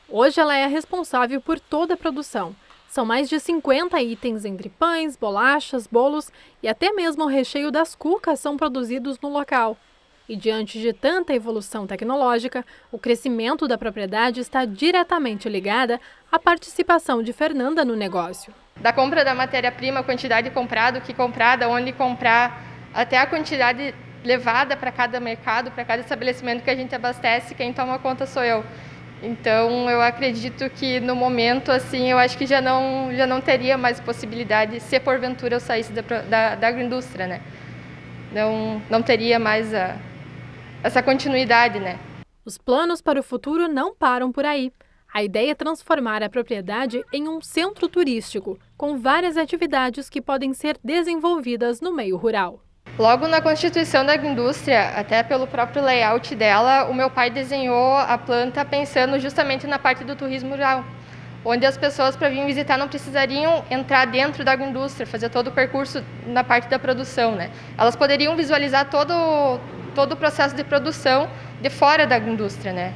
Hoje ela é a responsável por toda a produção. São mais de 50 itens entre pães, bolachas, bolos e até mesmo o recheio das cucas são produzidos no local. E diante de tanta evolução tecnológica, o crescimento da propriedade está diretamente ligada à participação de Fernanda no negócio. Da compra da matéria-prima, a quantidade comprada, o que comprar, da onde comprar, até a quantidade levada para cada mercado, para cada estabelecimento que a gente abastece, quem toma conta sou eu. Então, eu acredito que no momento, assim, eu acho que já não teria mais possibilidade, se porventura eu saísse da agroindústria, né? Não teria mais essa continuidade, né? Os planos para o futuro não param por aí. A ideia é transformar a propriedade em um centro turístico, com várias atividades que podem ser desenvolvidas no meio rural. Logo na constituição da agroindústria, até pelo próprio layout dela, o meu pai desenhou a planta pensando justamente na parte do turismo rural, onde as pessoas para vir visitar não precisariam entrar dentro da agroindústria, fazer todo o percurso na parte da produção, né? Elas poderiam visualizar todo o processo de produção de fora da agroindústria, né?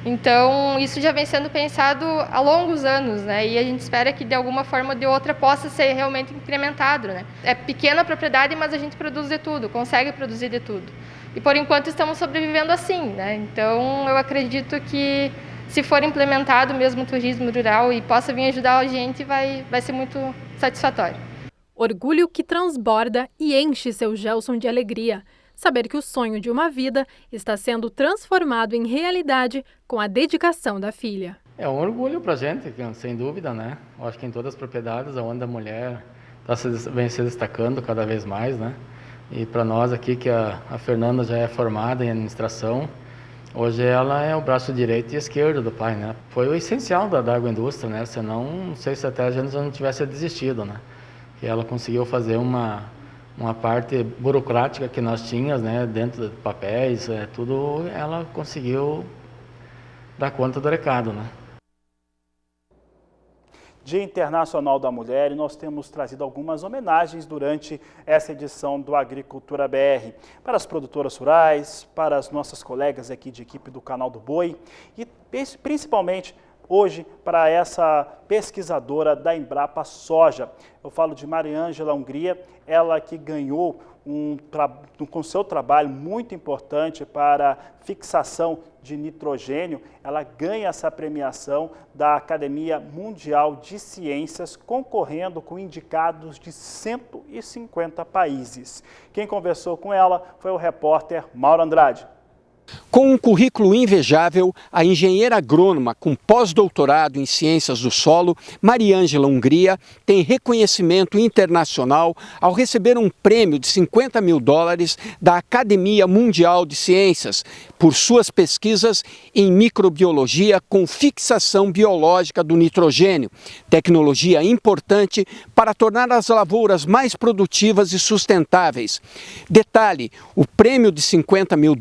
Então, isso já vem sendo pensado há longos anos, né? E a gente espera que de alguma forma ou de outra possa ser realmente incrementado, né? É pequena a propriedade, mas a gente produz de tudo, consegue produzir de tudo. E por enquanto estamos sobrevivendo assim, né? Então, eu acredito que se for implementado mesmo o turismo rural e possa vir ajudar a gente, vai ser muito satisfatório. Orgulho que transborda e enche seu Gelson de alegria. Saber que o sonho de uma vida está sendo transformado em realidade com a dedicação da filha. É um orgulho para a gente, sem dúvida, né? Eu acho que em todas as propriedades, onde a mulher vem se destacando cada vez mais, né? E para nós aqui, que a Fernanda já é formada em administração, hoje ela é o braço direito e esquerdo do pai, né? Foi o essencial da agroindústria, né? Senão, não sei se até a gente já não tivesse desistido, né? E ela conseguiu fazer uma parte burocrática que nós tínhamos, né, dentro de papéis, tudo, ela conseguiu dar conta do recado, né. Dia Internacional da Mulher, e nós temos trazido algumas homenagens durante essa edição do Agricultura BR, para as produtoras rurais, para as nossas colegas aqui de equipe do Canal do Boi e principalmente hoje para essa pesquisadora da Embrapa Soja. Eu falo de Mariângela Hungria, ela que ganhou com seu trabalho muito importante para fixação de nitrogênio, ela ganha essa premiação da Academia Mundial de Ciências, concorrendo com indicados de 150 países. Quem conversou com ela foi o repórter Mauro Andrade. Com um currículo invejável, a engenheira agrônoma com pós-doutorado em Ciências do Solo, Mariângela Hungria, tem reconhecimento internacional ao receber um prêmio de $50 mil da Academia Mundial de Ciências por suas pesquisas em microbiologia com fixação biológica do nitrogênio, tecnologia importante para tornar as lavouras mais produtivas e sustentáveis. Detalhe, o prêmio de $50 mil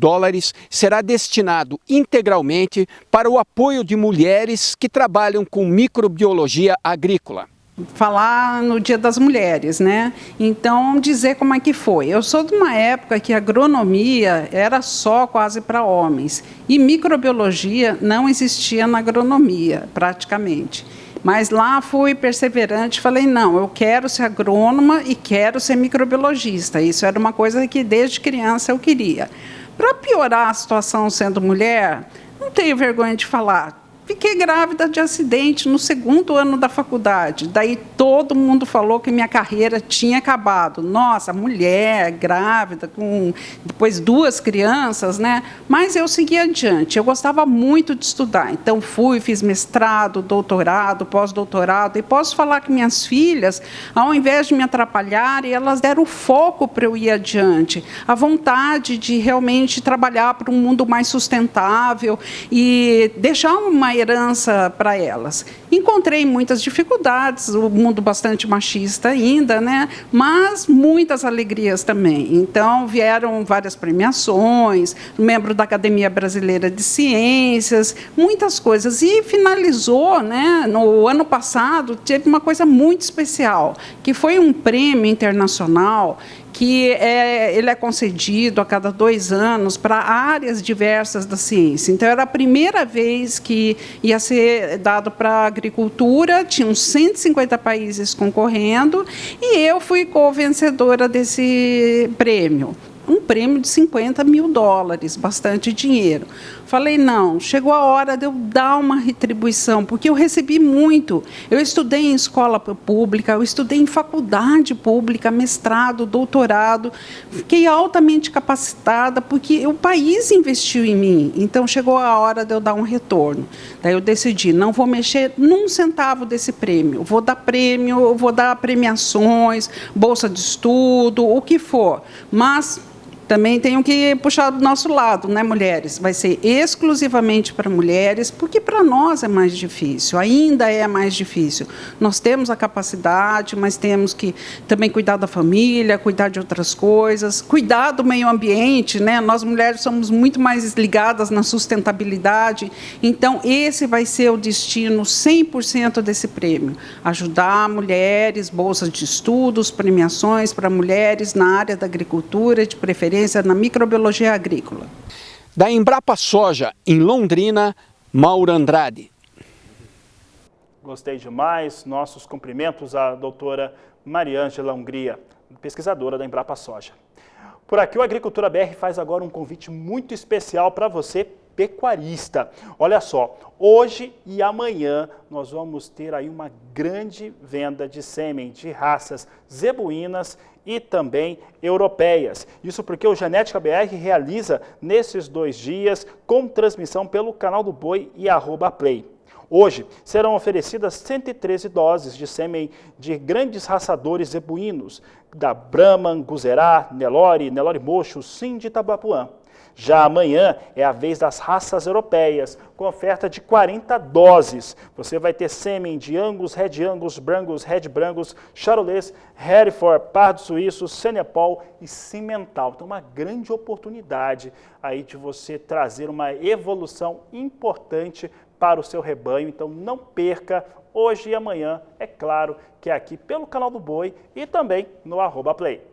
será destinado integralmente para o apoio de mulheres que trabalham com microbiologia agrícola. Falar no Dia das Mulheres, né? Então, dizer como é que foi. Eu sou de uma época que a agronomia era só quase para homens e microbiologia não existia na agronomia, praticamente. Mas lá fui perseverante, falei, não, eu quero ser agrônoma e quero ser microbiologista. Isso era uma coisa que desde criança eu queria. Para piorar a situação sendo mulher, não tenho vergonha de falar. Fiquei grávida de acidente no 2º ano da faculdade. Daí todo mundo falou que minha carreira tinha acabado. Nossa, mulher, grávida, com depois 2 crianças, né? Mas eu segui adiante. Eu gostava muito de estudar. Então fiz mestrado, doutorado, pós-doutorado. E posso falar que minhas filhas, ao invés de me atrapalharem, elas deram foco para eu ir adiante. A vontade de realmente trabalhar para um mundo mais sustentável e deixar uma herança para elas. Encontrei muitas dificuldades, o mundo bastante machista ainda, né? Mas muitas alegrias também. Então, vieram várias premiações, membro da Academia Brasileira de Ciências, muitas coisas. E finalizou, né? No ano passado, teve uma coisa muito especial, que foi um prêmio internacional que ele é concedido a cada 2 anos para áreas diversas da ciência. Então, era a primeira vez que ia ser dado para a agricultura, tinham 150 países concorrendo, e eu fui co-vencedora desse prêmio. Um prêmio de $50 mil, bastante dinheiro. Falei, não, chegou a hora de eu dar uma retribuição, porque eu recebi muito. Eu estudei em escola pública, eu estudei em faculdade pública, mestrado, doutorado, fiquei altamente capacitada, porque o país investiu em mim. Então, chegou a hora de eu dar um retorno. Daí eu decidi, não vou mexer num centavo desse prêmio. Vou dar prêmio, vou dar premiações, bolsa de estudo, o que for. Mas também tenho que puxar do nosso lado, né, mulheres? Vai ser exclusivamente para mulheres, porque para nós é mais difícil, ainda é mais difícil. Nós temos a capacidade, mas temos que também cuidar da família, cuidar de outras coisas, cuidar do meio ambiente, né? Nós mulheres somos muito mais ligadas na sustentabilidade, então esse vai ser o destino 100% desse prêmio, ajudar mulheres, bolsas de estudos, premiações para mulheres na área da agricultura, de preferência na microbiologia agrícola. Da Embrapa Soja, em Londrina, Mauro Andrade. Gostei demais. Nossos cumprimentos à doutora Mariângela Hungria, pesquisadora da Embrapa Soja. Por aqui, o Agricultura BR faz agora um convite muito especial para você, pecuarista. Olha só, hoje e amanhã nós vamos ter aí uma grande venda de sêmen de raças zebuínas e também europeias. Isso porque o Genética BR realiza nesses 2 dias com transmissão pelo canal do Boi e @play. Hoje serão oferecidas 113 doses de sêmen de grandes raçadores zebuínos, da Brahman, Guzerá, Nelore, Nelore Mocho, Sind e Tabapuã. Já amanhã é a vez das raças europeias, com oferta de 40 doses. Você vai ter sêmen de Angus, Red Angus, Brangus, Red Brangus, Charolais, Hereford, Pardo Suíço, Senepol e Cimental. Então, uma grande oportunidade aí de você trazer uma evolução importante para o seu rebanho. Então, não perca hoje e amanhã, é claro, que é aqui pelo canal do Boi e também no @play.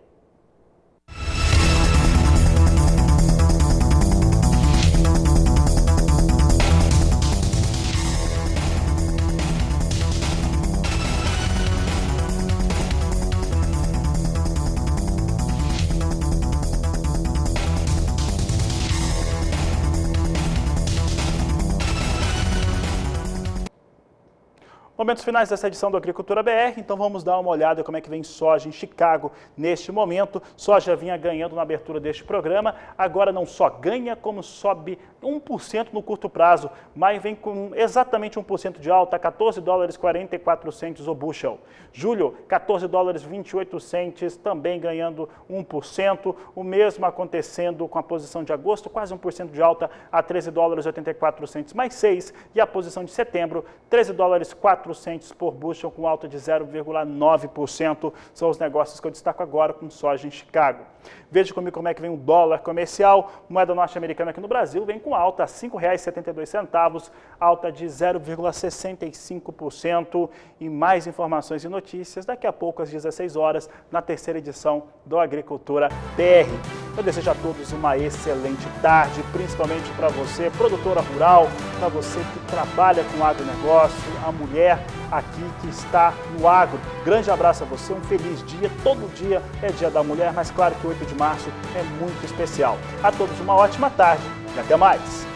Momentos finais dessa edição do Agricultura BR, então vamos dar uma olhada como é que vem soja em Chicago neste momento. Soja vinha ganhando na abertura deste programa, agora não só ganha, como sobe 1% no curto prazo, mas vem com exatamente 1% de alta, $14,44 o bushel. Julho, $14,28, também ganhando 1%, o mesmo acontecendo com a posição de agosto, quase 1% de alta a $13,84 mais 6, e a posição de setembro, $13,04 por bushel, com alta de 0,9%. São os negócios que eu destaco agora com soja em Chicago. Veja comigo como é que vem o dólar comercial. Moeda norte-americana aqui no Brasil vem com alta a R$ 5,72, alta de 0,65%. E mais informações e notícias daqui a pouco às 16 horas na terceira edição do Agricultura BR. Eu desejo a todos uma excelente tarde, principalmente para você, produtora rural, para você que trabalha com agronegócio, a mulher aqui que está no agro. Grande abraço a você, um feliz dia. Todo dia é Dia da Mulher, mas claro que 8 de março é muito especial. A todos uma ótima tarde e até mais.